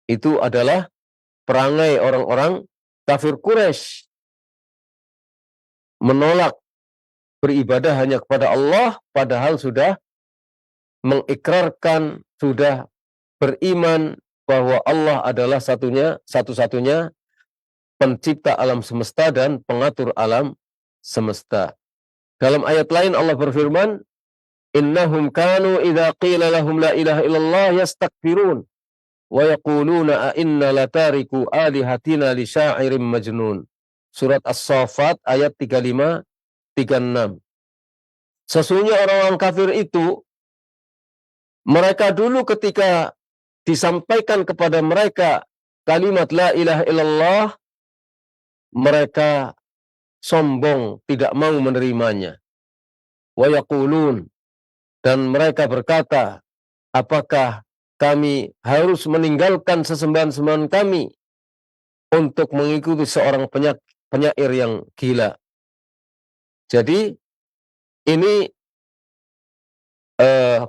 Itu adalah perangai orang-orang kafir Quraisy, menolak beribadah hanya kepada Allah, padahal sudah mengikrarkan, sudah beriman bahwa Allah adalah satu-satunya pencipta alam semesta dan pengatur alam semesta. Dalam ayat lain Allah berfirman, innahum kanu idza qila lahum la ilaha illallah yastakbirun wa yaquluna a inna latariku alihatina li sya'irin majnun. Surat As-Saffat ayat 35-36. Sesungguhnya orang-orang kafir itu, mereka dulu ketika disampaikan kepada mereka kalimat la ilaha illallah, mereka sombong, tidak mau menerimanya. Wa yaqulun, Dan mereka berkata, apakah kami harus meninggalkan sesembahan-sembahan kami untuk mengikuti seorang penyair yang gila? Jadi ini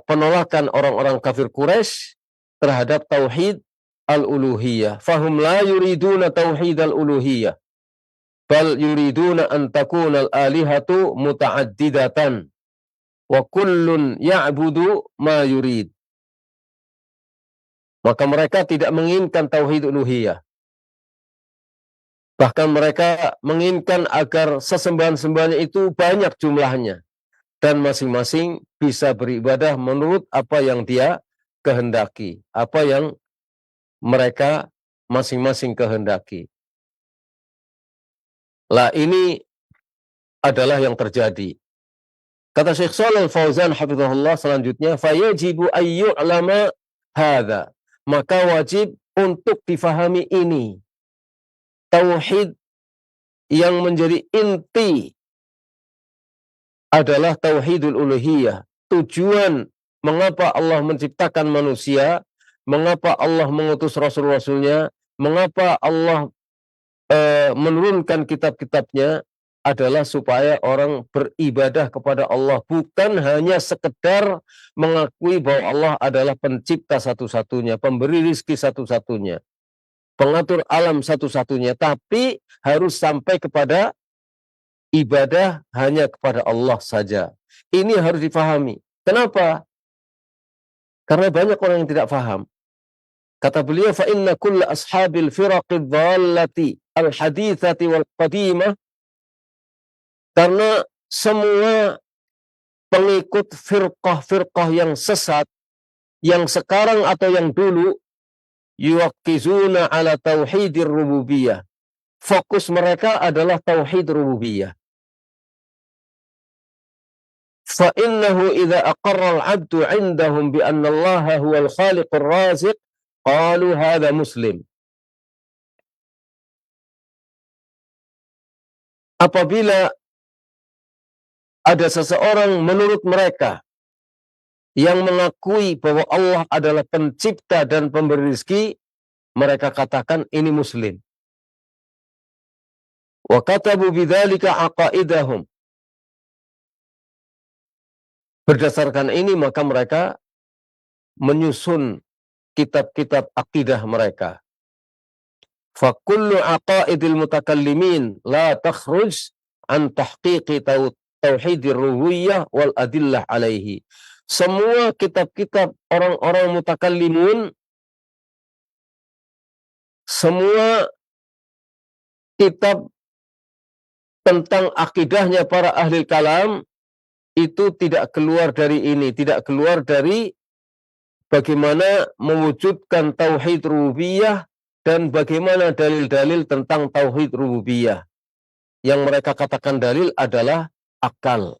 penolakan orang-orang kafir Quraisy terhadap tauhid al-uluhiyah. Fahum la yuriduna tauhid al-uluhiyah, bal yuriduna an takuna al-alihatu muta'addidatan wa kullun ya'budu ma yurid. Maka mereka tidak menginginkan tauhid uluhiyah. Bahkan mereka menginginkan agar sesembahan-sembahannya itu banyak jumlahnya, dan masing-masing bisa beribadah menurut apa yang dia kehendaki, apa yang mereka masing-masing kehendaki. Lah ini adalah yang terjadi. Kata Syekh Shalih Al-Fauzan hafizahullah selanjutnya, fayajibu ayyu'lama hadza. Maka wajib untuk difahami ini. Tauhid yang menjadi inti adalah tauhidul uluhiyah. Tujuan mengapa Allah menciptakan manusia, mengapa Allah mengutus rasul-rasulnya, mengapa Allah menurunkan kitab-kitabnya, adalah supaya orang beribadah kepada Allah, bukan hanya sekedar mengakui bahwa Allah adalah pencipta satu-satunya, pemberi rizki satu-satunya, pengatur alam satu-satunya, tapi harus sampai kepada ibadah hanya kepada Allah saja. Ini harus difahami. Kenapa? Karena banyak orang yang tidak paham. Kata beliau, fa inna kulla ashabil firaqid dhallati al-hadithati wal qadimah, karena semua pengikut firqah-firqah yang sesat, yang sekarang atau yang dulu, yuwaqqizuna ala tauhidir rububiyah. Fokus mereka adalah tauhid rububiyah. Fa innahu idza aqarra al-'abdu 'indahum bi anna Allah huwal khaliqur raziq, qalu hadza muslim. Apabila ada seseorang menurut mereka yang mengakui bahwa Allah adalah pencipta dan pemberi rezeki, mereka katakan ini muslim. Wa katabu bidzalika aqaidahum. Berdasarkan ini maka mereka menyusun kitab-kitab akidah mereka. Fa kullu aqaidil mutakallimin la takhruj an tahqiqi tauhidir rububiyah wal adillah alaihi. Semua kitab-kitab orang-orang mutakallimun, semua kitab tentang akidahnya para ahli kalam, itu tidak keluar dari ini, tidak keluar dari bagaimana mewujudkan tauhid rububiyah dan bagaimana dalil-dalil tentang tauhid rububiyah. Yang mereka katakan dalil adalah akal.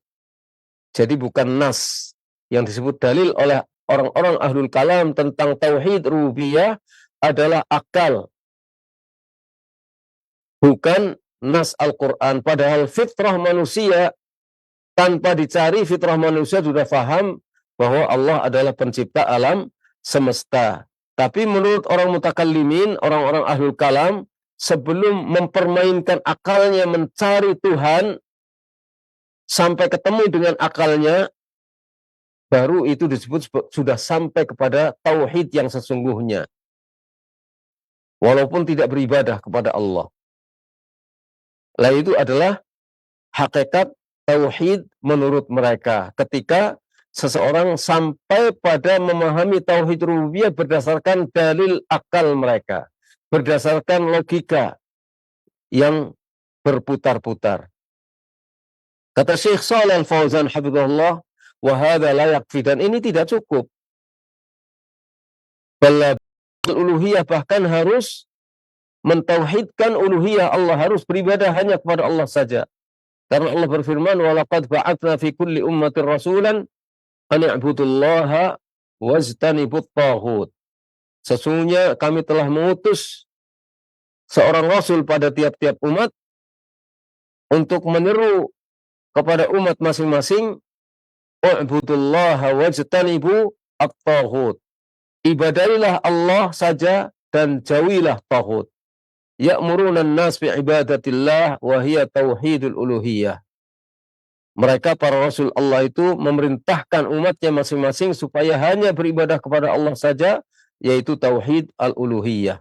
Jadi bukan nas. Yang disebut dalil oleh orang-orang ahlul kalam tentang tauhid rububiyah adalah akal, bukan nas Al-Quran. Padahal fitrah manusia, tanpa dicari, fitrah manusia sudah paham bahwa Allah adalah pencipta alam semesta. Tapi menurut orang mutakallimin, orang-orang ahlul kalam, sebelum mempermainkan akalnya mencari Tuhan, sampai ketemu dengan akalnya, baru itu disebut sudah sampai kepada tauhid yang sesungguhnya. Walaupun tidak beribadah kepada Allah. Lah itu adalah hakikat tauhid menurut mereka. Ketika seseorang sampai pada memahami tauhid rububiyah berdasarkan dalil akal mereka, berdasarkan logika yang berputar-putar. Kata Syekh Shalih Al-Fauzan hafizahullah, wa hadza la yakfi, dan ini tidak cukup. Bal uluhiyah, bahkan harus mentauhidkan uluhiyah Allah, harus beribadah hanya kepada Allah saja. Karena Allah berfirman, wa laqad ba'atsna fi kulli ummatin rasulan an i'budullaha wajtanibut taghut. Sesungguhnya kami telah mengutus seorang rasul pada tiap-tiap umat untuk menyeru kepada umat masing-masing U'budullaha wajtanibu at-taghut. Ibadailah Allah saja dan jauhilah taghut. Ya'muruna an-nas bi ibadatillah wa hiya tauhidul uluhiyah. Mereka para Rasul Allah itu memerintahkan umatnya masing-masing supaya hanya beribadah kepada Allah saja, yaitu tauhid al-uluhiyah.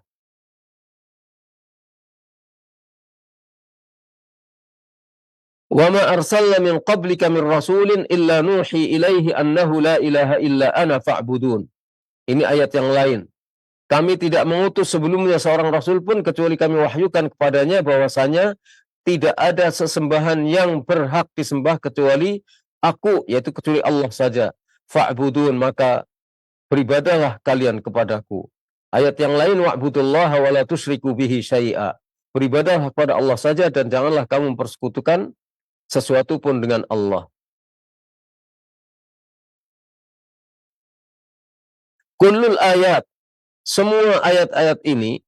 Wa ma arsalna min qablika min rasulin illa nuhi ilaihi annahu la ilaha illa ana fa'budun. Ini ayat yang lain. Kami tidak mengutus sebelumnya seorang rasul pun kecuali kami wahyukan kepadanya bahwasanya tidak ada sesembahan yang berhak disembah kecuali aku, yaitu kecuali Allah saja. Fa'budun, maka beribadahlah kalian kepadaku. Ayat yang lain, wa'budullaha wa la tusyriku bihi syai'a. Beribadahlah kepada Allah saja dan janganlah kamu mempersekutukan sesuatu pun dengan Allah. Kullul ayat, semua ayat-ayat ini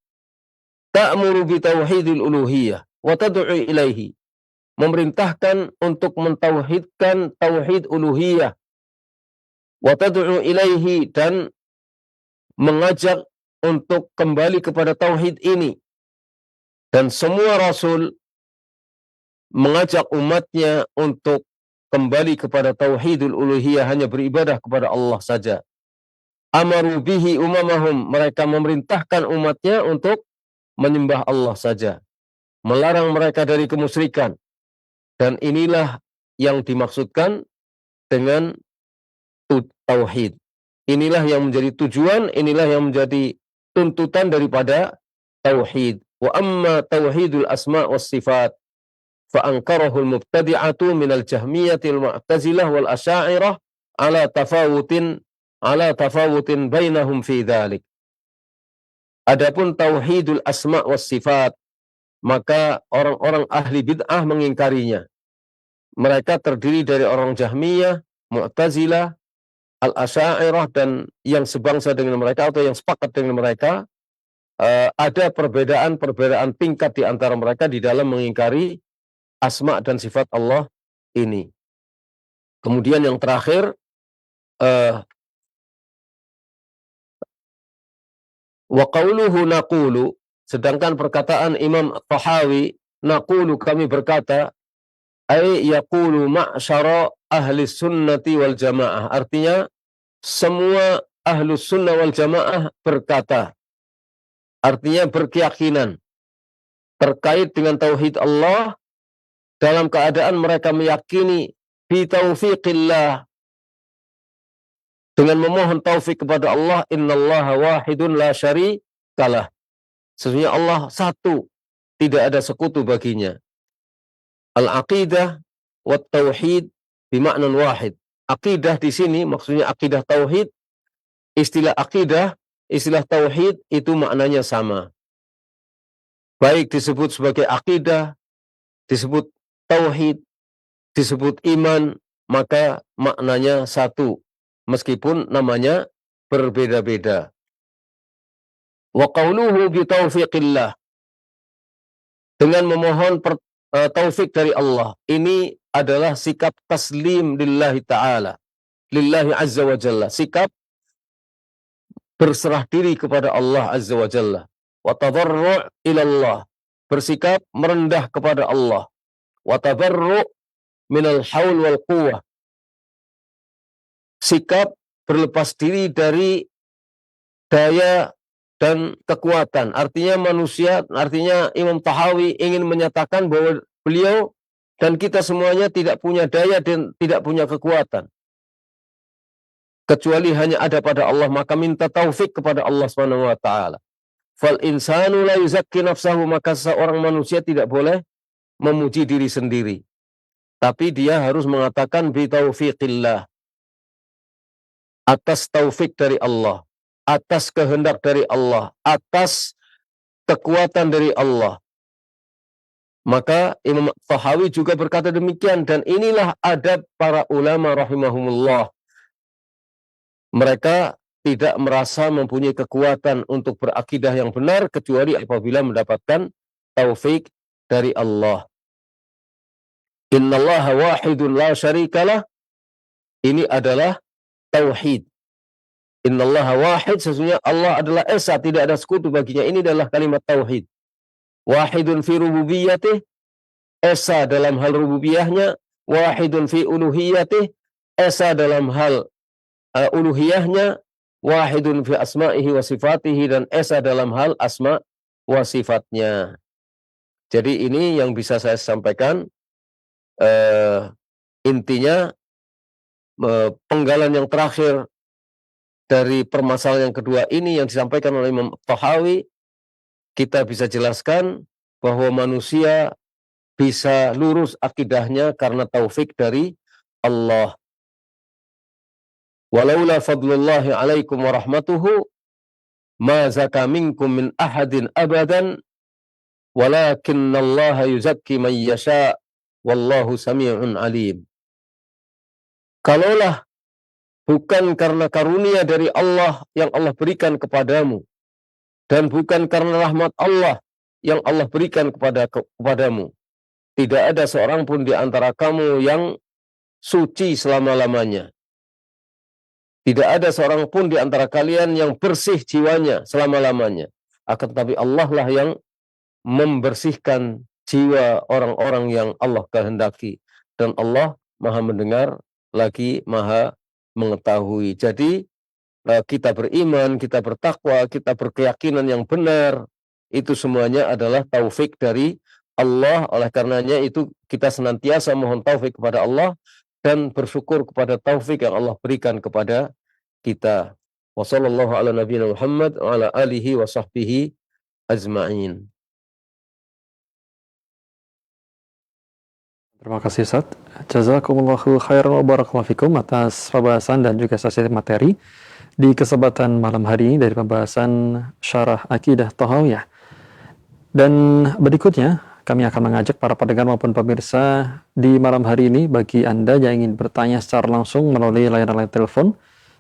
ta'muru bi tauhidil uluhiyah wa tad'u ilaihi, memerintahkan untuk mentauhidkan tauhid uluhiyah, wa tad'u ilaihi, dan mengajak untuk kembali kepada tauhid ini. Dan semua rasul mengajak umatnya untuk kembali kepada tauhidul uluhiyah, hanya beribadah kepada Allah saja. Amaru bihi umamahum, mereka memerintahkan umatnya untuk menyembah Allah saja, melarang mereka dari kemusyrikan. Dan inilah yang dimaksudkan dengan tauhid. Inilah yang menjadi tujuan, inilah yang menjadi tuntutan daripada tauhid. Wa amma tauhidul asma' was sifat fa ankarahul mubtadi'atu minal jahmiyatil mu'tazilah wal asy'ariyah ala tafawutin bainahum fi dzalik. Adapun tauhidul asma' was sifat, maka orang-orang ahli bid'ah mengingkarinya. Mereka terdiri dari orang Jahmiyah, Mu'tazilah, Al-Asy'ariyah, dan yang sebangsa dengan mereka atau yang sepakat dengan mereka. Ada perbedaan tingkat di antara mereka di dalam mengingkari asma' dan sifat Allah ini. Kemudian yang terakhir, wa qawluhu naqulu, sedangkan perkataan Imam Tahawi, naqulu, kami berkata, ay yaqulu ma'syara ahli sunnati wal jamaah, artinya semua ahlu sunnah wal jamaah berkata, artinya berkeyakinan terkait dengan tauhid Allah dalam keadaan mereka meyakini bi taufiqillah, dengan memohon taufik kepada Allah, innallaha wahidun la syarikalah, sesungguhnya Allah satu, tidak ada sekutu baginya. Al-aqidah wa tauhid bima'nan wahid. Aqidah di sini maksudnya akidah tauhid. Istilah akidah, istilah tauhid itu maknanya sama. Baik disebut sebagai akidah, disebut tauhid, disebut iman, maka maknanya satu, meskipun namanya berbeda-beda. Wa qawluhu bi taufiqillah, dengan memohon taufik dari Allah. Ini adalah sikap taslim lillahi ta'ala, lillahi azza wa jalla, sikap berserah diri kepada Allah azza wa jalla. Wa tadarru' ilallah, bersikap merendah kepada Allah. Wa tabarru' minal haul wal quwwah, sikap berlepas diri dari daya dan kekuatan. Artinya Imam Tahawi ingin menyatakan bahwa beliau dan kita semuanya tidak punya daya dan tidak punya kekuatan, kecuali hanya ada pada Allah, maka minta taufik kepada Allah Subhanahu wa taala. Fal insanu la yuzakki nafsahu, maka seorang manusia tidak boleh memuji diri sendiri, tapi dia harus mengatakan bi taufiqillah, atas taufik dari Allah, atas kehendak dari Allah, atas kekuatan dari Allah. Maka Imam Tahawi juga berkata demikian, dan inilah adab para ulama rahimahumullah. Mereka tidak merasa mempunyai kekuatan untuk berakidah yang benar kecuali apabila mendapatkan taufik dari Allah. Innallaha wahidun la syarikalah, Ini adalah tauhid. Innallaha wahid, sesungguhnya Allah adalah esa, tidak ada sekutu baginya. Ini adalah kalimat tauhid. Wahidun fi rububiyyatih, esa dalam hal rububiyahnya. Wahidun fi uluhiyatih, esa dalam hal uluhiyahnya. Wahidun fi asma'ihi wa sifatihi, dan esa dalam hal asma wa sifatnya. Jadi ini yang bisa saya sampaikan. Intinya penggalan yang terakhir dari permasalahan yang kedua ini yang disampaikan oleh Imam Tahawi, kita bisa jelaskan bahwa manusia bisa lurus akidahnya karena taufik dari Allah. Walaula fadlullahi alaikum wa rahmatuhu ma zaka minkum min ahadin abadan walakinnallaha yuzakki man yasha wallahu sami'un alim. Kalaulah bukan karena karunia dari Allah yang Allah berikan kepadamu, dan bukan karena rahmat Allah yang Allah berikan kepadamu, tidak ada seorang pun di antara kamu yang suci selama-lamanya. Tidak ada seorang pun di antara kalian yang bersih jiwanya selama-lamanya. Akan tetapi Allah lah yang membersihkan jiwa orang-orang yang Allah kehendaki. Dan Allah Maha mendengar lagi Maha mengetahui. Jadi kita beriman, kita bertakwa, kita berkeyakinan yang benar, itu semuanya adalah taufik dari Allah. Oleh karenanya itu kita senantiasa mohon taufik kepada Allah dan bersyukur kepada taufik yang Allah berikan kepada kita. Wassallallahu ala nabiyina Muhammad wa ala alihi wa sahbihi ajma'in. Terima kasih Ustaz. Jazakumullahu khairan wa barakallahu fikum atas pembahasan dan juga sesi materi di kesempatan malam hari ini dari pembahasan Syarah Aqidah Tahawiyah. Dan berikutnya kami akan mengajak para pendengar maupun pemirsa di malam hari ini, bagi Anda yang ingin bertanya secara langsung melalui layanan line telepon,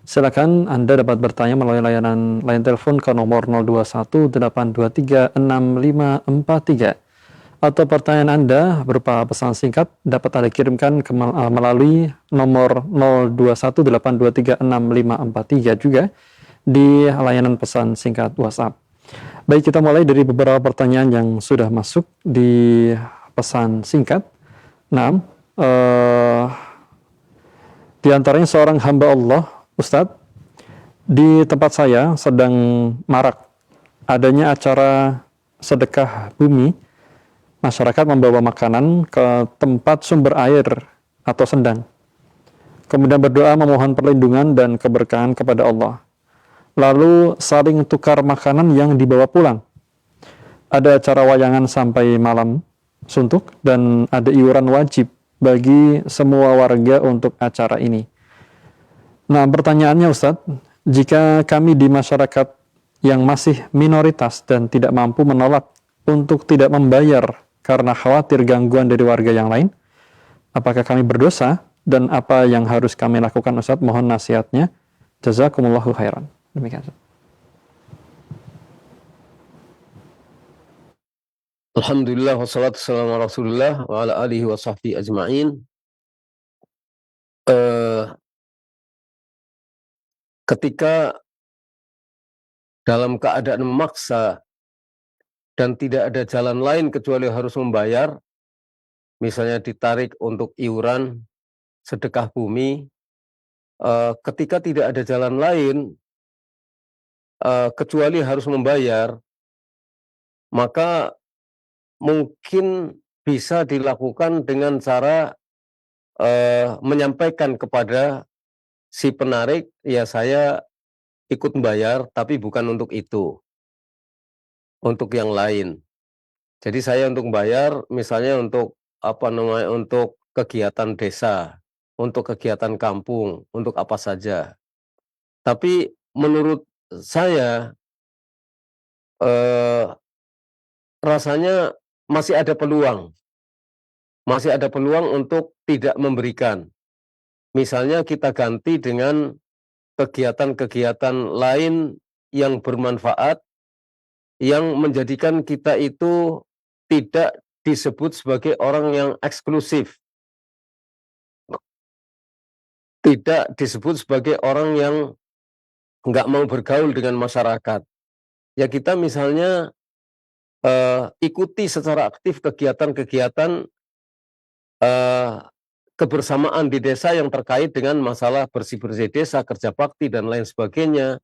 silakan Anda dapat bertanya melalui layanan line telepon ke nomor 0218236543. Atau pertanyaan Anda berupa pesan singkat dapat Anda kirimkan melalui nomor 0218236543 juga di layanan pesan singkat WhatsApp. Baik, kita mulai dari beberapa pertanyaan yang sudah masuk di pesan singkat. Nah, di antaranya seorang hamba Allah, Ustadz, di tempat saya sedang marak adanya acara sedekah bumi. Masyarakat membawa makanan ke tempat sumber air atau sendang, kemudian berdoa memohon perlindungan dan keberkahan kepada Allah, lalu saling tukar makanan yang dibawa pulang. Ada acara wayangan sampai malam suntuk dan ada iuran wajib bagi semua warga untuk acara ini. Nah, pertanyaannya Ustadz, jika kami di masyarakat yang masih minoritas dan tidak mampu menolak untuk tidak membayar karena khawatir gangguan dari warga yang lain, apakah kami berdosa dan apa yang harus kami lakukan Ustadz? Mohon nasihatnya. Jazakumullahu khairan. Demikian. Alhamdulillah wassalatu wassalamu ala Rasulillah wa ala alihi wa sahbihi ajma'in. Ketika dalam keadaan memaksa dan tidak ada jalan lain kecuali harus membayar, misalnya ditarik untuk iuran sedekah bumi, ketika tidak ada jalan lain kecuali harus membayar, maka mungkin bisa dilakukan dengan cara menyampaikan kepada si penarik, ya saya ikut membayar tapi bukan untuk itu, untuk yang lain. Jadi saya untuk membayar misalnya untuk untuk kegiatan desa, untuk kegiatan kampung, untuk apa saja. Tapi menurut saya rasanya masih ada peluang untuk tidak memberikan. Misalnya kita ganti dengan kegiatan-kegiatan lain yang bermanfaat, yang menjadikan kita itu tidak disebut sebagai orang yang eksklusif, tidak disebut sebagai orang yang nggak mau bergaul dengan masyarakat. Ya kita misalnya ikuti secara aktif kegiatan-kegiatan kebersamaan di desa yang terkait dengan masalah bersih-bersih desa, kerja bakti dan lain sebagainya,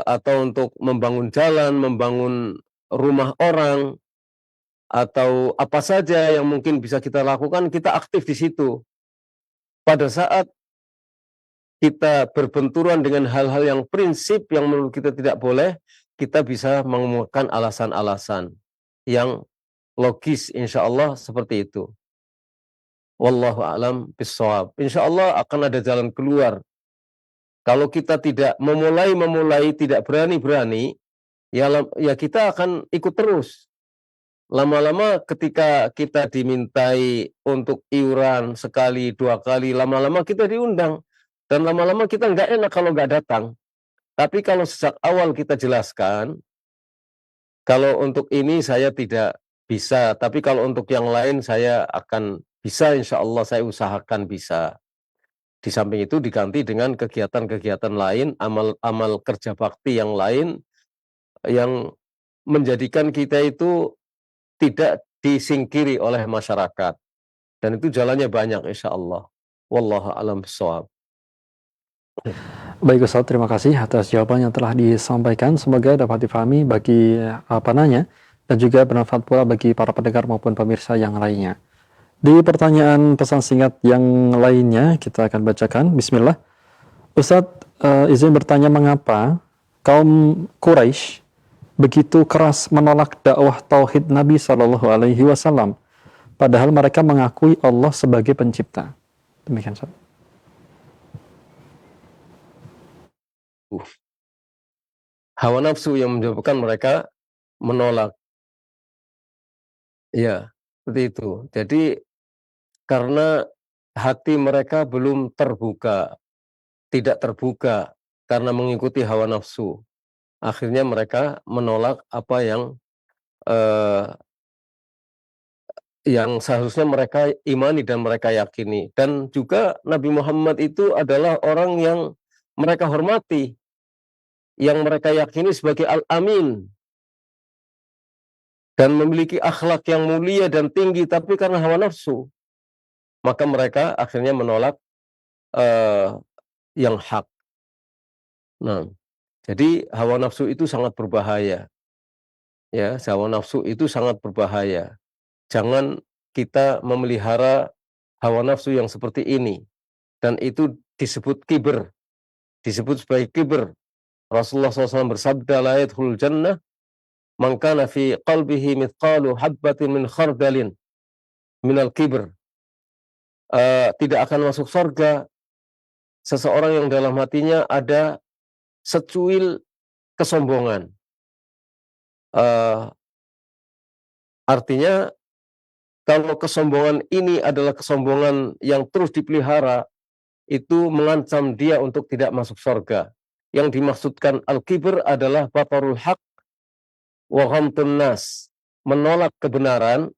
atau untuk membangun jalan, membangun rumah orang, atau apa saja yang mungkin bisa kita lakukan, kita aktif di situ. Pada saat kita berbenturan dengan hal-hal yang prinsip yang menurut kita tidak boleh, kita bisa mengemukakan alasan-alasan yang logis, insya Allah seperti itu. Wallahu a'lam bishawab. Insya Allah akan ada jalan keluar. Kalau kita tidak memulai, tidak berani-berani, ya kita akan ikut terus. Lama-lama ketika kita dimintai untuk iuran sekali, 2 kali, lama-lama kita diundang. Dan lama-lama kita nggak enak kalau nggak datang. Tapi kalau sejak awal kita jelaskan, kalau untuk ini saya tidak bisa, tapi kalau untuk yang lain saya akan bisa, insya Allah saya usahakan bisa. Di samping itu diganti dengan kegiatan-kegiatan lain, amal-amal kerja bakti yang lain, yang menjadikan kita itu tidak disingkiri oleh masyarakat. Dan itu jalannya banyak, insya Allah. Wallahu a'lam bishawab. Baik Ustaz, terima kasih atas jawaban yang telah disampaikan. Semoga dapat difahami bagi penanya dan juga bermanfaat pula bagi para pendengar maupun pemirsa yang lainnya. Di pertanyaan pesan singkat yang lainnya kita akan bacakan. Bismillah. Ustadz, izin bertanya mengapa kaum Quraisy begitu keras menolak dakwah tauhid Nabi Shallallahu Alaihi Wasallam, padahal mereka mengakui Allah sebagai pencipta. Demikian Ustaz. Hawa nafsu yang menyebabkan mereka menolak. Ya, seperti itu. Jadi karena hati mereka belum terbuka, tidak terbuka karena mengikuti hawa nafsu. Akhirnya mereka menolak apa yang seharusnya mereka imani dan mereka yakini. Dan juga Nabi Muhammad itu adalah orang yang mereka hormati, yang mereka yakini sebagai Al-Amin, dan memiliki akhlak yang mulia dan tinggi, tapi karena hawa nafsu, maka mereka akhirnya menolak yang hak. Nah, jadi hawa nafsu itu sangat berbahaya. Ya, hawa nafsu itu sangat berbahaya. Jangan kita memelihara hawa nafsu yang seperti ini. Dan itu disebut kibr. Disebut sebagai kibr. Rasulullah SAW bersabda, la yadkhulul jannah man kana fi qalbihi mithqalu habbatin min khardalin minal kibr. Tidak akan masuk surga seseorang yang dalam hatinya ada secuil kesombongan. Artinya kalau kesombongan ini adalah kesombongan yang terus dipelihara, itu mengancam dia untuk tidak masuk surga. Yang dimaksudkan al-kibr adalah batarul haq wa ghamtun nas, menolak kebenaran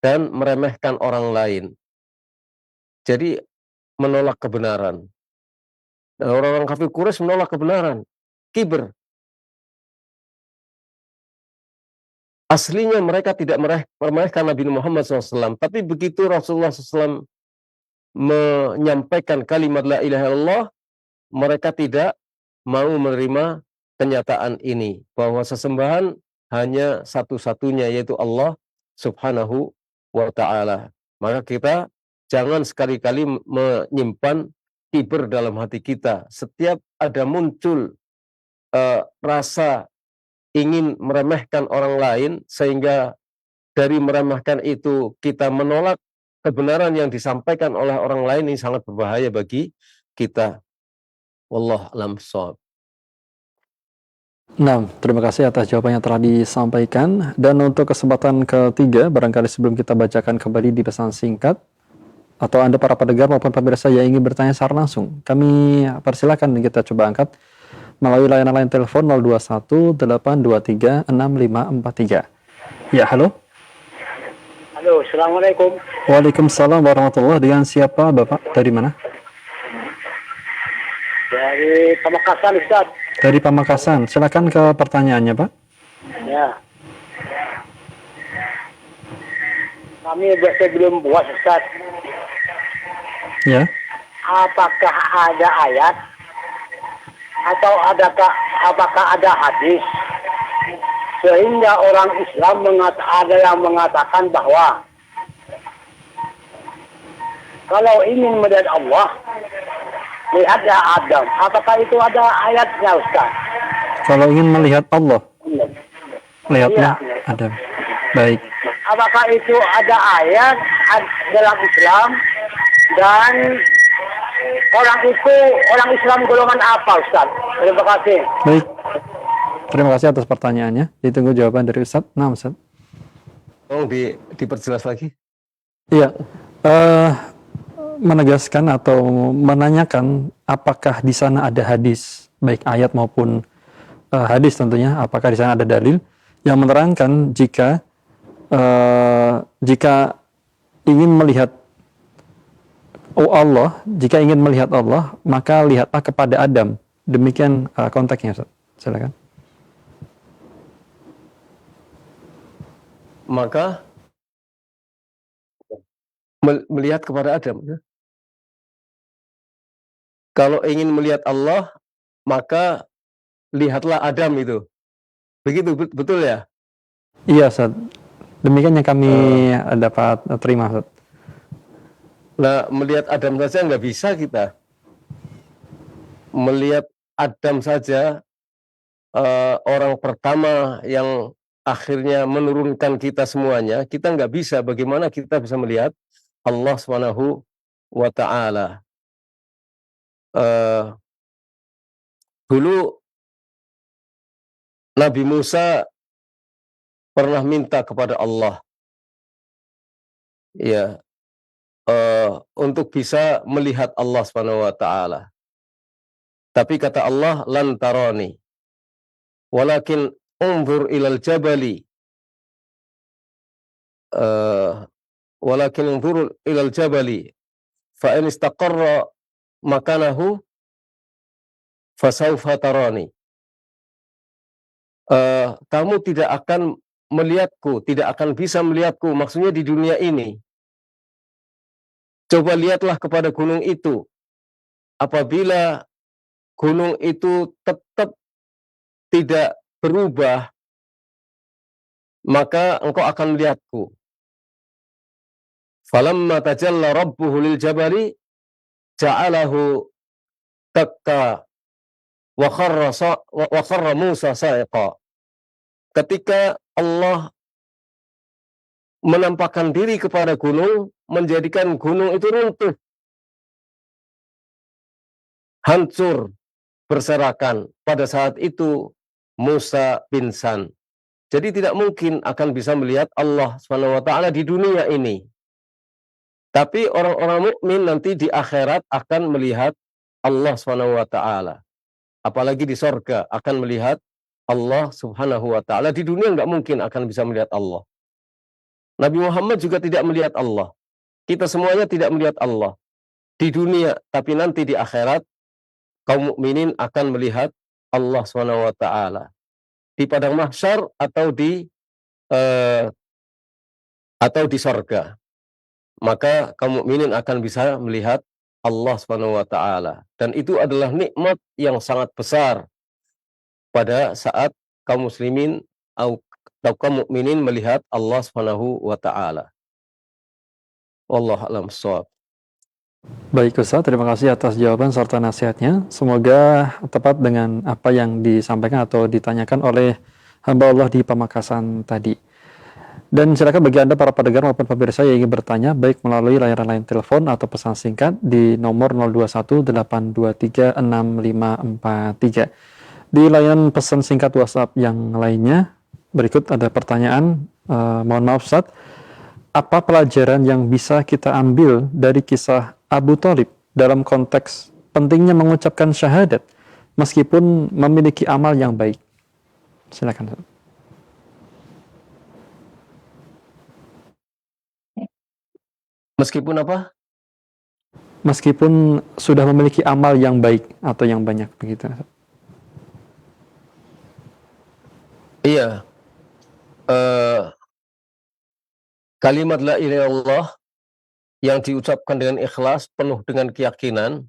dan meremehkan orang lain. Jadi menolak kebenaran. Dan orang-orang kafir Quraisy menolak kebenaran, kibr. Aslinya mereka tidak meremehkan Nabi Muhammad SAW, tapi begitu Rasulullah SAW menyampaikan kalimat la ilaha illallah, mereka tidak mau menerima kenyataan ini, bahwa sesembahan hanya satu-satunya, yaitu Allah subhanahu wa ta'ala. Maka kita jangan sekali-kali menyimpan kibr dalam hati kita. Setiap ada muncul rasa ingin meremehkan orang lain, sehingga dari meremehkan itu kita menolak kebenaran yang disampaikan oleh orang lain, ini sangat berbahaya bagi kita. Wallahu a'lam bishawab. Nah, terima kasih atas jawaban yang telah disampaikan. Dan untuk kesempatan ketiga, barangkali sebelum kita bacakan kembali di pesan singkat, atau Anda para pendengar maupun pemirsa yang ingin bertanya secara langsung, kami persilakan dan kita coba angkat melalui layanan line telepon 021 823 6543. Ya, halo. Halo, Assalamualaikum. Waalaikumsalam warahmatullahi. Dengan siapa Bapak? Dari mana? Dari Pamekasan, Ustaz. Dari Pamekasan. Silakan ke pertanyaannya, Pak. Ya. Kami sebelum puas, Ustaz. Ya. Apakah ada ayat atau apakah ada hadis sehingga orang Islam ada yang mengatakan bahwa kalau ingin melihat Allah, lihatlah Adam. Apakah itu ada ayatnya, Ustaz? Kalau ingin melihat Allah, lihatlah Iya. Adam. Baik. Apakah itu ada ayat dalam Islam dan orang Islam golongan apa, Ustaz? Terima kasih. Baik. Terima kasih atas pertanyaannya. Ditunggu jawaban dari Ustaz. Nah, Ustaz. Tolong diperjelas lagi. Iya. Menegaskan atau menanyakan apakah di sana ada hadis, baik ayat maupun hadis tentunya, apakah di sana ada dalil yang menerangkan jika ingin melihat Allah, jika ingin melihat Allah, maka lihatlah kepada Adam. Demikian konteksnya, Ustaz. Silakan. Maka melihat kepada Adam. Ya. Kalau ingin melihat Allah, maka lihatlah Adam itu. Begitu, betul ya? Iya, Ustaz. Demikian yang kami dapat terima, Ustaz. Nah, melihat Adam saja nggak bisa kita. Melihat Adam saja, orang pertama yang akhirnya menurunkan kita semuanya, kita nggak bisa. Bagaimana kita bisa melihat Allah Subhanahu wa Ta'ala? Dulu Nabi Musa pernah minta kepada Allah, ya, untuk bisa melihat Allah Subhanahu wa Ta'ala. Tapi kata Allah, lan tarani, walakin unzur ilal jabali, walakin unzur ilal jabali, fa in istaqarra makanahu, fasawfa tarani. Kamu tidak akan melihatku, tidak akan bisa melihatku, maksudnya di dunia ini. Coba lihatlah kepada gunung itu. Apabila gunung itu tetap tidak berubah, maka engkau akan melihatku. Falamma tajalla rabbuhu lil jabali ja'alahu dakka wa kharra Musa sa'iqa. Ketika Allah menampakkan diri kepada gunung, menjadikan gunung itu runtuh, hancur, berserakan. Pada saat itu Musa pingsan. Jadi tidak mungkin akan bisa melihat Allah Subhanahu wa Ta'ala di dunia ini. Tapi orang-orang mukmin nanti di akhirat akan melihat Allah Subhanahu wa Ta'ala. Apalagi di sorga akan melihat Allah Subhanahu wa Ta'ala. Di dunia nggak mungkin akan bisa melihat Allah. Nabi Muhammad juga tidak melihat Allah. Kita semuanya tidak melihat Allah di dunia, tapi nanti di akhirat kaum mukminin akan melihat Allah Subhanahu wa Ta'ala di padang mahsyar atau di sorga. Maka kaum mukminin akan bisa melihat Allah Subhanahu wa Ta'ala, dan itu adalah nikmat yang sangat besar pada saat kaum muslimin atau kaum mukminin melihat Allah Subhanahu wa Ta'ala. Wallahu a'lam bishawab. Baik Ustaz, terima kasih atas jawaban serta nasihatnya. Semoga tepat dengan apa yang disampaikan atau ditanyakan oleh hamba Allah di Pamekasan tadi. Dan silakan bagi Anda para pendengar maupun pemirsa yang ingin bertanya, baik melalui layanan line telepon atau pesan singkat di nomor 0218236543. Di layanan pesan singkat WhatsApp yang lainnya, berikut ada pertanyaan, mohon maaf Ustaz, apa pelajaran yang bisa kita ambil dari kisah Abu Thalib dalam konteks pentingnya mengucapkan syahadat meskipun memiliki amal yang baik? Silakan. Meskipun apa? meskipun sudah memiliki amal yang baik atau yang banyak begitu. Iya, eh, kalimat la ilaha illallah yang diucapkan dengan ikhlas, penuh dengan keyakinan,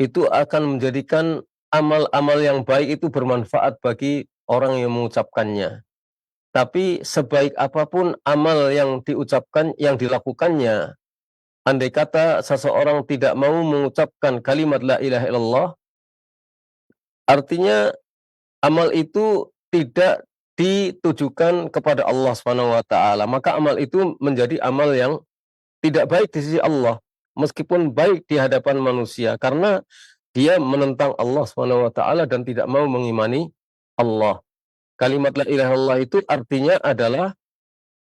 itu akan menjadikan amal-amal yang baik itu bermanfaat bagi orang yang mengucapkannya. Tapi sebaik apapun amal yang diucapkan, yang dilakukannya, andai kata seseorang tidak mau mengucapkan kalimat la ilaha illallah, artinya amal itu tidak ditujukan kepada Allah Subhanahu wa taala, maka amal itu menjadi amal yang tidak baik di sisi Allah, meskipun baik di hadapan manusia, karena dia menentang Allah Subhanahu wa taala dan tidak mau mengimani Allah. Kalimat la ilaha illallah itu artinya adalah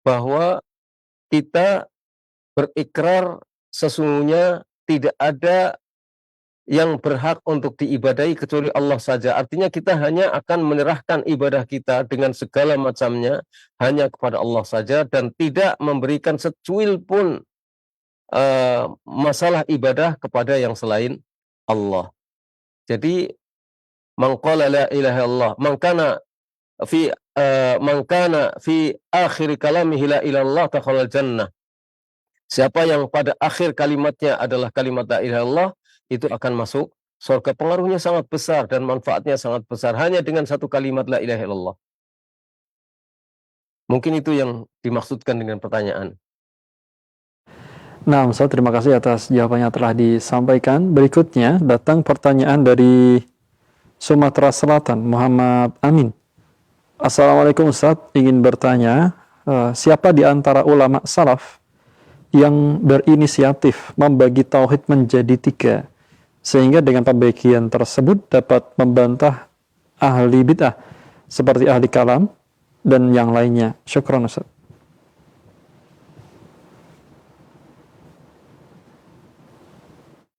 bahwa kita berikrar sesungguhnya tidak ada yang berhak untuk diibadahi kecuali Allah saja. Artinya kita hanya akan menyerahkan ibadah kita dengan segala macamnya hanya kepada Allah saja dan tidak memberikan secuil pun masalah ibadah kepada yang selain Allah. Jadi man qala la ilaha illallah man kana fi akhir kalamihi la ilaha illallah dakhala jannah. Siapa yang pada akhir kalimatnya adalah kalimat la ilaha illallah, itu akan masuk surga. Pengaruhnya sangat besar dan manfaatnya sangat besar hanya dengan satu kalimat la ilaha illallah. Mungkin itu yang dimaksudkan dengan pertanyaan. Nah, Ustaz, terima kasih atas jawabannya telah disampaikan. Berikutnya datang pertanyaan dari Sumatera Selatan, Muhammad Amin. Assalamualaikum Ustaz, ingin bertanya, siapa di antara ulama salaf yang berinisiatif membagi tauhid menjadi 3, sehingga dengan pembagian tersebut dapat membantah ahli bid'ah seperti ahli kalam dan yang lainnya. Syukran Ustaz.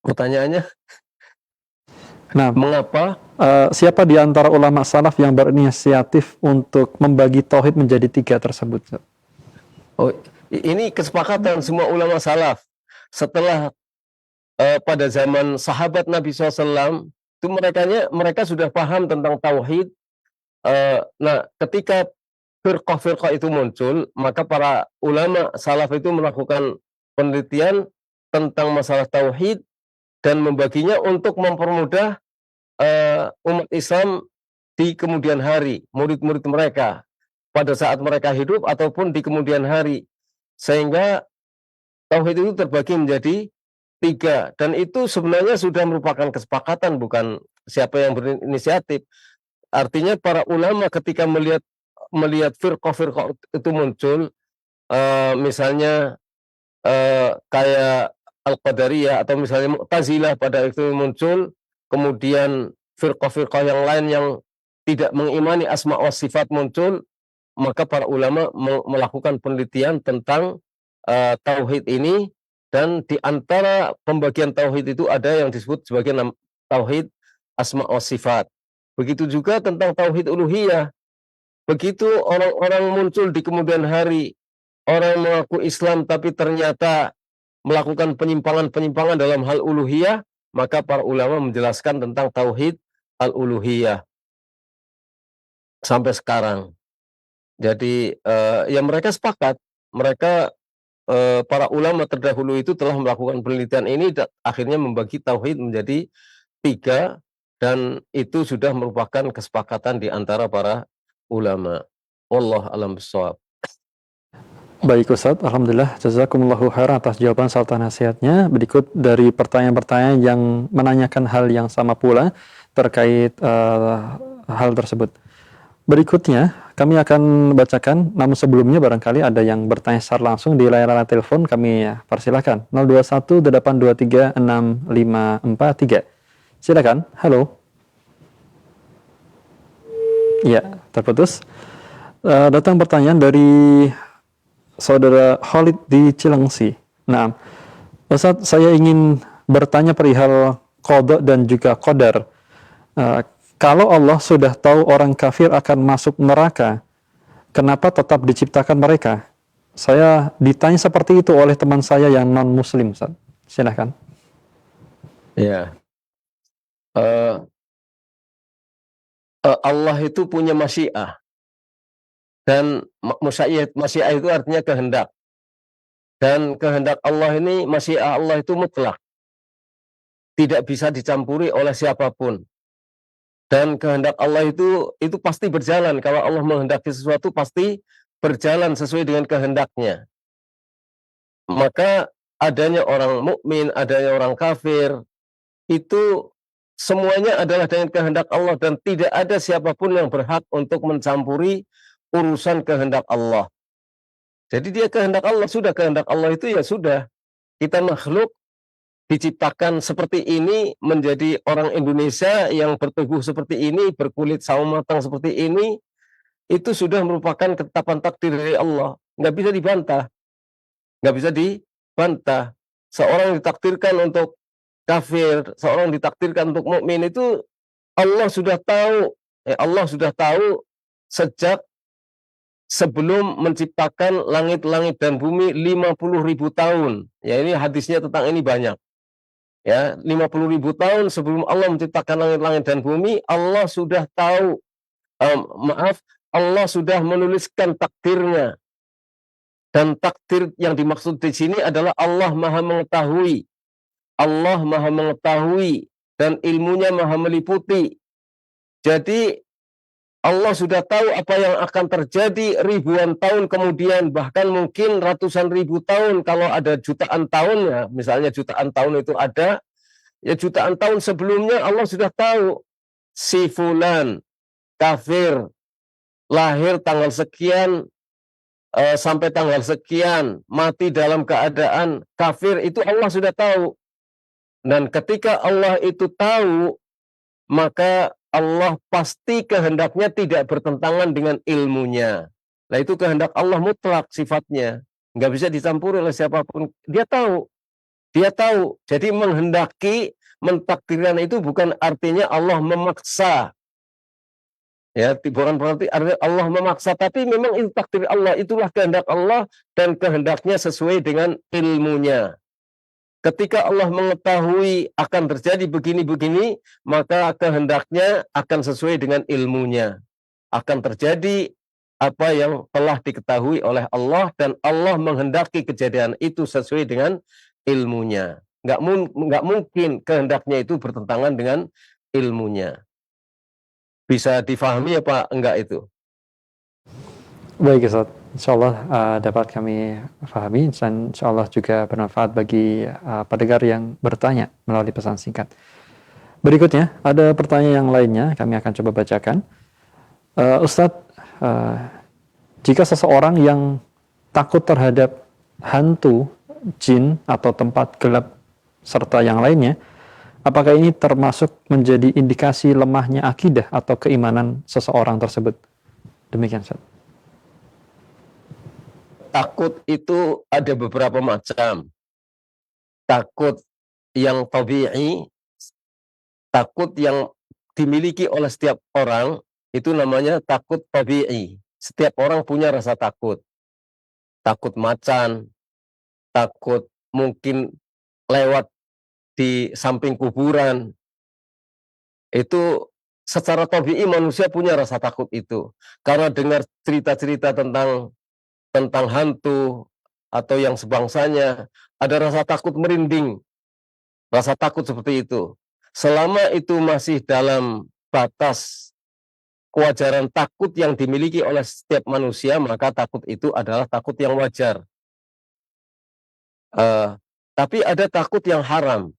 Pertanyaannya, Nah, mengapa siapa di antara ulama salaf yang berinisiatif untuk membagi tauhid menjadi 3 tersebut? Ustaz? ini kesepakatan semua ulama salaf setelah pada zaman sahabat Nabi SAW itu mereka sudah paham tentang tauhid. Nah, ketika firqah-firqah itu muncul, maka para ulama salaf itu melakukan penelitian tentang masalah tauhid dan membaginya untuk mempermudah umat Islam di kemudian hari, murid-murid mereka pada saat mereka hidup ataupun di kemudian hari, sehingga tauhid itu terbagi menjadi 3, dan itu sebenarnya sudah merupakan kesepakatan, bukan siapa yang berinisiatif. Artinya para ulama ketika melihat firqah-firqah itu muncul, misalnya kayak Al-Qadariyah atau misalnya Mu'tazilah pada itu muncul, kemudian firqah-firqah yang lain yang tidak mengimani asma wa sifat muncul, maka para ulama melakukan penelitian tentang tauhid ini, dan di antara pembagian tauhid itu ada yang disebut sebagai tauhid asma wa sifat. Begitu juga tentang tauhid uluhiyah. Begitu orang-orang muncul di kemudian hari, orang mengaku Islam tapi ternyata melakukan penyimpangan-penyimpangan dalam hal uluhiyah, maka para ulama menjelaskan tentang tauhid al-uluhiyah sampai sekarang. Jadi ya mereka sepakat, para ulama terdahulu itu telah melakukan penelitian ini dan akhirnya membagi tauhid menjadi 3, dan itu sudah merupakan kesepakatan di antara para ulama. Wallahu a'lam bishawab. Baik Ustaz, Alhamdulillah, jazakumullahu khairan atas jawaban serta nasihatnya. Berikut dari pertanyaan-pertanyaan yang menanyakan hal yang sama pula terkait hal tersebut. Berikutnya, kami akan bacakan, namun sebelumnya barangkali ada yang bertanya secara langsung di layar telepon, kami persilakan. 0218236543. Silakan, halo. Ya, terputus. Datang pertanyaan dari Saudara Khalid di Cilengsi. Nah, Ustaz, saya ingin bertanya perihal qada dan juga qadar. Kalau Allah sudah tahu orang kafir akan masuk neraka, kenapa tetap diciptakan mereka? Saya ditanya seperti itu oleh teman saya yang non-muslim, Ustaz. Silakan. Ya, eh, Allah itu punya masyiah, dan masyiah itu artinya kehendak. Dan kehendak Allah ini, masyiah Allah itu mutlak, tidak bisa dicampuri oleh siapapun. Dan kehendak Allah itu pasti berjalan. Kalau Allah menghendaki sesuatu pasti berjalan sesuai dengan kehendaknya. Maka adanya orang mukmin, adanya orang kafir, itu semuanya adalah dengan kehendak Allah, dan tidak ada siapapun yang berhak untuk mencampuri urusan kehendak Allah. Jadi dia kehendak Allah, sudah kehendak Allah itu ya sudah. Kita makhluk diciptakan seperti ini, menjadi orang Indonesia yang bertubuh seperti ini, berkulit sawo matang seperti ini, itu sudah merupakan ketetapan takdir dari Allah. Nggak bisa dibantah. Nggak bisa dibantah. Seorang ditakdirkan untuk kafir, seorang ditakdirkan untuk mukmin, itu Allah sudah tahu. Allah sudah tahu sejak sebelum menciptakan langit-langit dan bumi 50.000 tahun. Ya, ini hadisnya tentang ini banyak. Ya, 50.000 tahun sebelum Allah menciptakan langit-langit dan bumi, Allah sudah tahu, Allah sudah menuliskan takdirnya. Dan takdir yang dimaksud di sini adalah Allah Maha Mengetahui. Allah Maha Mengetahui dan ilmunya Maha meliputi. Jadi Allah sudah tahu apa yang akan terjadi ribuan tahun kemudian, bahkan mungkin ratusan ribu tahun kalau ada jutaan tahun, ya, misalnya jutaan tahun itu ada, ya jutaan tahun sebelumnya Allah sudah tahu si fulan kafir lahir tanggal sekian, sampai tanggal sekian mati dalam keadaan kafir, itu Allah sudah tahu. Dan ketika Allah itu tahu, maka Allah pasti kehendaknya tidak bertentangan dengan ilmunya. Nah, itu kehendak Allah mutlak sifatnya, nggak bisa dicampuri oleh siapapun. Dia tahu, dia tahu. Jadi menghendaki, mentakdirkan itu bukan artinya Allah memaksa. Ya, bukan berarti Allah memaksa, tapi memang itu takdir Allah, itulah kehendak Allah, dan kehendaknya sesuai dengan ilmunya. Ketika Allah mengetahui akan terjadi begini-begini, maka kehendaknya akan sesuai dengan ilmunya. Akan terjadi apa yang telah diketahui oleh Allah, dan Allah menghendaki kejadian itu sesuai dengan ilmunya. Nggak mungkin kehendaknya itu bertentangan dengan ilmunya. Bisa difahami apa enggak itu? Baik Ustaz, insyaallah dapat kami pahami dan insyaallah juga bermanfaat bagi pendengar yang bertanya melalui pesan singkat. Berikutnya ada pertanyaan yang lainnya, kami akan coba bacakan. Ustadz, jika seseorang yang takut terhadap hantu, jin atau tempat gelap serta yang lainnya, apakah ini termasuk menjadi indikasi lemahnya akidah atau keimanan seseorang tersebut? Demikian Ustaz. Takut itu ada beberapa macam. Takut yang tabi'i, takut yang dimiliki oleh setiap orang, itu namanya takut tabi'i. Setiap orang punya rasa takut. Takut macan, takut mungkin lewat di samping kuburan. Itu secara tabi'i manusia punya rasa takut itu. Karena dengar cerita-cerita tentang hantu atau yang sebangsanya, ada rasa takut merinding, rasa takut seperti itu. Selama itu masih dalam batas kewajaran takut yang dimiliki oleh setiap manusia, maka takut itu adalah takut yang wajar. Tapi ada takut yang haram.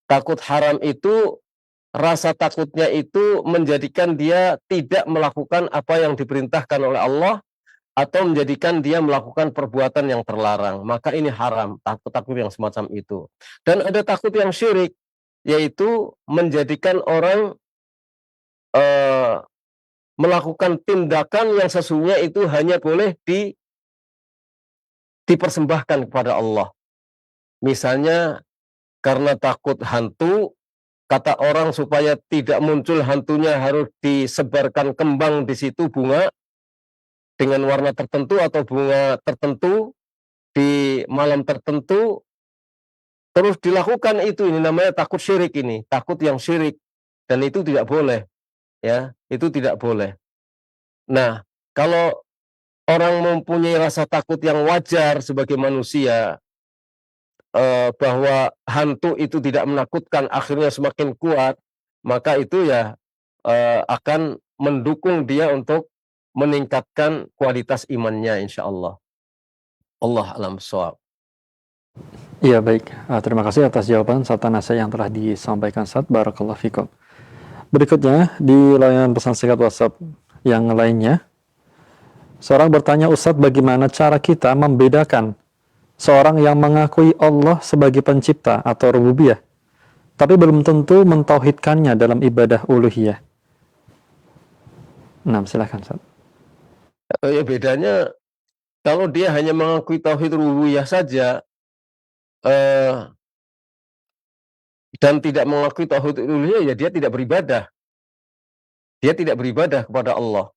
Takut haram itu, rasa takutnya itu menjadikan dia tidak melakukan apa yang diperintahkan oleh Allah, atau menjadikan dia melakukan perbuatan yang terlarang, maka ini haram, takut yang semacam itu. Dan ada takut yang syirik, yaitu menjadikan orang melakukan tindakan yang sesungguhnya itu hanya boleh dipersembahkan kepada Allah. Misalnya karena takut hantu, kata orang supaya tidak muncul hantunya harus disebarkan kembang di situ, bunga dengan warna tertentu atau bunga tertentu di malam tertentu, terus dilakukan itu, ini namanya takut syirik, ini takut yang syirik, dan itu tidak boleh, ya, itu tidak boleh. Nah, kalau orang mempunyai rasa takut yang wajar sebagai manusia, bahwa hantu itu tidak menakutkan, akhirnya semakin kuat, maka itu ya akan mendukung dia untuk meningkatkan kualitas imannya, insya Allah. Allah alam shawab. Iya, baik. Terima kasih atas jawaban serta nasihat yang telah disampaikan, Ustaz. Barakallahu fikum. Berikutnya, di layanan pesan singkat WhatsApp yang lainnya, seorang bertanya, Ustaz, bagaimana cara kita membedakan seorang yang mengakui Allah sebagai pencipta atau rububiyah, tapi belum tentu mentauhidkannya dalam ibadah uluhiyah? Nah, silakan, Ustaz. Ya, bedanya kalau dia hanya mengakui tauhid rububiyah saja, dan tidak mengakui tauhid uluhiyah, ya dia tidak beribadah. Dia tidak beribadah kepada Allah.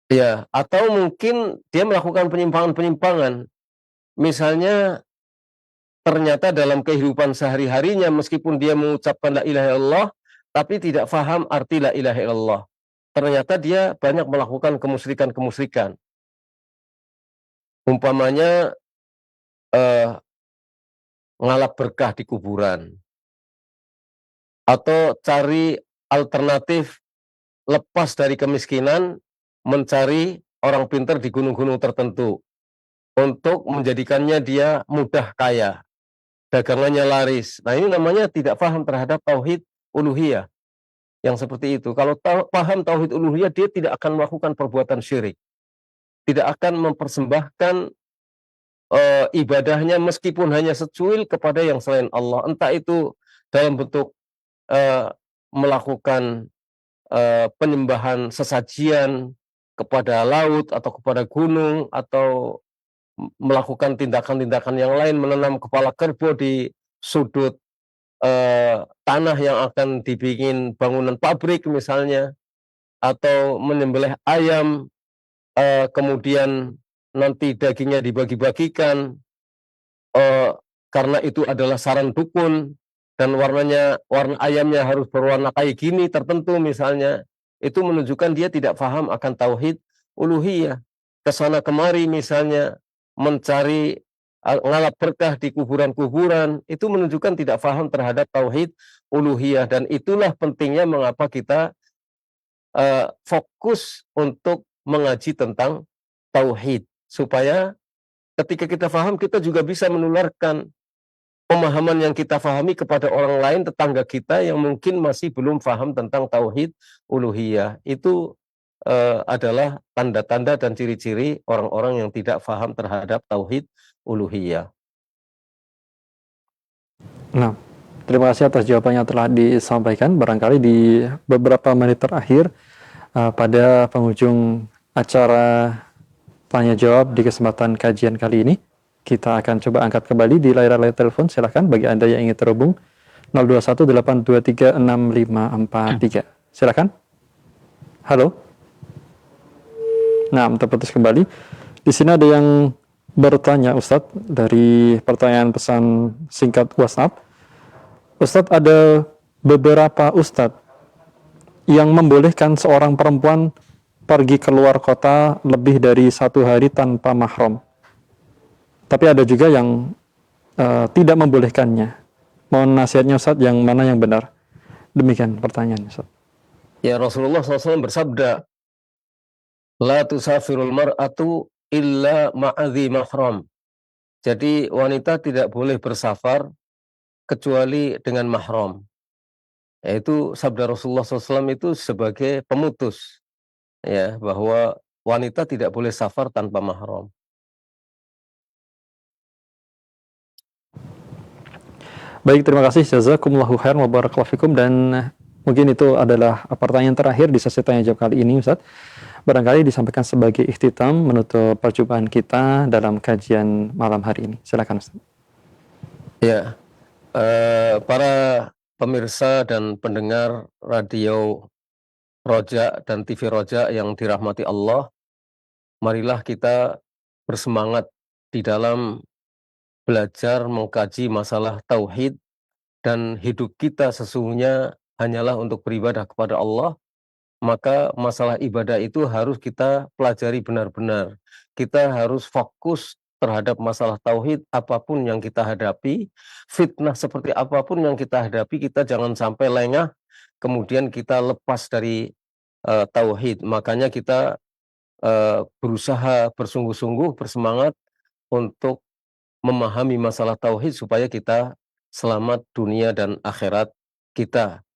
Ya, atau mungkin dia melakukan penyimpangan-penyimpangan. Misalnya ternyata dalam kehidupan sehari-harinya meskipun dia mengucapkan la ilaha illallah, tapi tidak faham arti la ilaha illallah. Ternyata dia banyak melakukan kemusyrikan-kemusyrikan. Umpamanya ngalap berkah di kuburan, atau cari alternatif lepas dari kemiskinan, mencari orang pintar di gunung-gunung tertentu untuk menjadikannya dia mudah kaya, dagangannya laris. Nah, ini namanya tidak paham terhadap tauhid uluhiyah yang seperti itu. Kalau paham tauhid uluhiyah, dia tidak akan melakukan perbuatan syirik, tidak akan mempersembahkan ibadahnya meskipun hanya secuil kepada yang selain Allah, entah itu dalam bentuk melakukan penyembahan sesajian kepada laut atau kepada gunung, atau melakukan tindakan-tindakan yang lain, menanam kepala kerbau di sudut tanah yang akan dibikin bangunan pabrik misalnya, atau menyembelih ayam, kemudian nanti dagingnya dibagi-bagikan, karena itu adalah saran dukun, dan warna ayamnya harus berwarna kayak gini tertentu misalnya, itu menunjukkan dia tidak paham akan tauhid uluhiyah. Kesana kemari misalnya mencari ngalap berkah di kuburan-kuburan, itu menunjukkan tidak paham terhadap tauhid uluhiyah. Dan itulah pentingnya mengapa kita fokus untuk mengaji tentang tauhid, supaya ketika kita paham, kita juga bisa menularkan pemahaman yang kita pahami kepada orang lain, tetangga kita yang mungkin masih belum paham tentang tauhid uluhiyah. Itu adalah tanda-tanda dan ciri-ciri orang-orang yang tidak paham terhadap tauhid uluhiyah. Nah, terima kasih atas jawabannya telah disampaikan. Barangkali di beberapa menit terakhir pada penghujung acara tanya jawab di kesempatan kajian kali ini, kita akan coba angkat kembali di layar telepon. Silakan bagi Anda yang ingin terhubung 0218236543. Silakan. Halo. Nah, terputus kembali. Di sini ada yang bertanya, Ustadz, dari pertanyaan pesan singkat WhatsApp. Ustadz, ada beberapa Ustadz yang membolehkan seorang perempuan pergi keluar kota lebih dari 1 hari tanpa mahram. Tapi ada juga yang tidak membolehkannya. Mohon nasihatnya, Ustadz, yang mana yang benar? Demikian pertanyaannya, Ustadz. Ya, Rasulullah SAW bersabda, la tusafirul mar'atu illa ma'adhi mahram. Jadi wanita tidak boleh bersafar kecuali dengan mahram. Yaitu sabda Rasulullah SAW itu sebagai pemutus, ya, bahwa wanita tidak boleh safar tanpa mahram. Baik, terima kasih. Jazakumullahu khairan wa barakallahu fikum. Dan mungkin itu adalah pertanyaan terakhir di sesi tanya jawab kali ini, Ustaz. Barangkali disampaikan sebagai ikhtitam menutup perjumpaan kita dalam kajian malam hari ini. Silakan, Ustaz. Ya, para pemirsa dan pendengar radio Roja dan TV Roja yang dirahmati Allah, marilah kita bersemangat di dalam belajar mengkaji masalah tauhid, dan hidup kita sesungguhnya hanyalah untuk beribadah kepada Allah, maka masalah ibadah itu harus kita pelajari benar-benar. Kita harus fokus terhadap masalah tauhid apapun yang kita hadapi, fitnah seperti apapun yang kita hadapi, kita jangan sampai lengah, kemudian kita lepas dari tauhid. Makanya kita berusaha bersungguh-sungguh, bersemangat untuk memahami masalah tauhid supaya kita selamat dunia dan akhirat kita.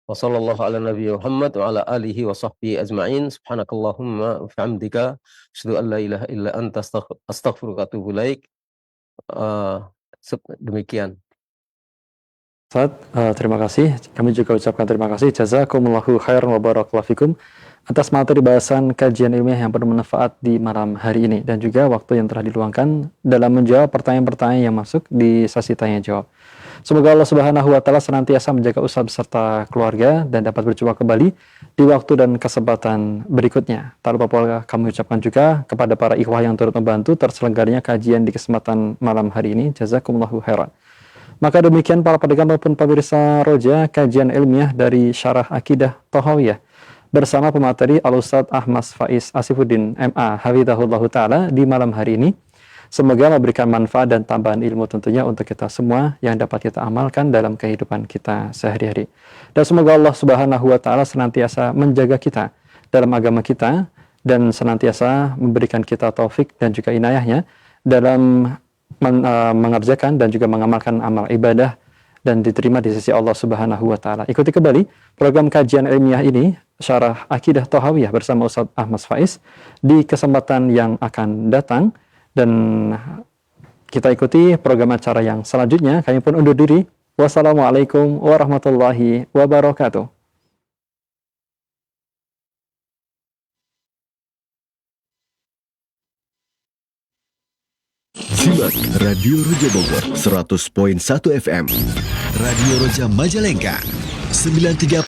Wassallallahu ala nabiyyi Muhammad wa ala alihi wa sahbihi ajma'in. Subhanakallahumma wa bihamdika asyhadu an la ilaha illa anta astaghfiruka wa atubu ilaik. Demikian. Ustaz, terima kasih. Kami juga ucapkan terima kasih. Jazakumullahu khairan wa barakallahu fikum atas materi bahasan kajian ilmiah yang penuh manfaat di malam hari ini dan juga waktu yang telah diluangkan dalam menjawab pertanyaan-pertanyaan yang masuk di sesi tanya jawab. Semoga Allah Subhanahu wa taala senantiasa menjaga Ustaz beserta keluarga dan dapat berjumpa kembali di waktu dan kesempatan berikutnya. Tak lupa pula kami ucapkan juga kepada para ikhwah yang turut membantu terselenggaranya kajian di kesempatan malam hari ini. Jazakumullahu khairan. Maka demikian para pendengar maupun pemirsa Roja, kajian ilmiah dari Syarah Akidah Thahawiyah bersama pemateri Al-Ustadz Ahmad Faiz Asifuddin MA Hafizahullahu Ta'ala di malam hari ini. Semoga memberikan manfaat dan tambahan ilmu tentunya untuk kita semua yang dapat kita amalkan dalam kehidupan kita sehari-hari. Dan semoga Allah Subhanahu wa Ta'ala senantiasa menjaga kita dalam agama kita dan senantiasa memberikan kita taufik dan juga inayahnya dalam mengerjakan dan juga mengamalkan amal ibadah dan diterima di sisi Allah Subhanahu wa Ta'ala. Ikuti kembali program kajian ilmiah ini, Syarah Akidah Thahawiyah bersama Ustadz Ahmad Faiz di kesempatan yang akan datang, dan kita ikuti program acara yang selanjutnya. Kami pun undur diri. Wassalamualaikum warahmatullahi wabarakatuh. Simak Radio Roja Bogor 100.1 FM, Radio Roja Majalengka 93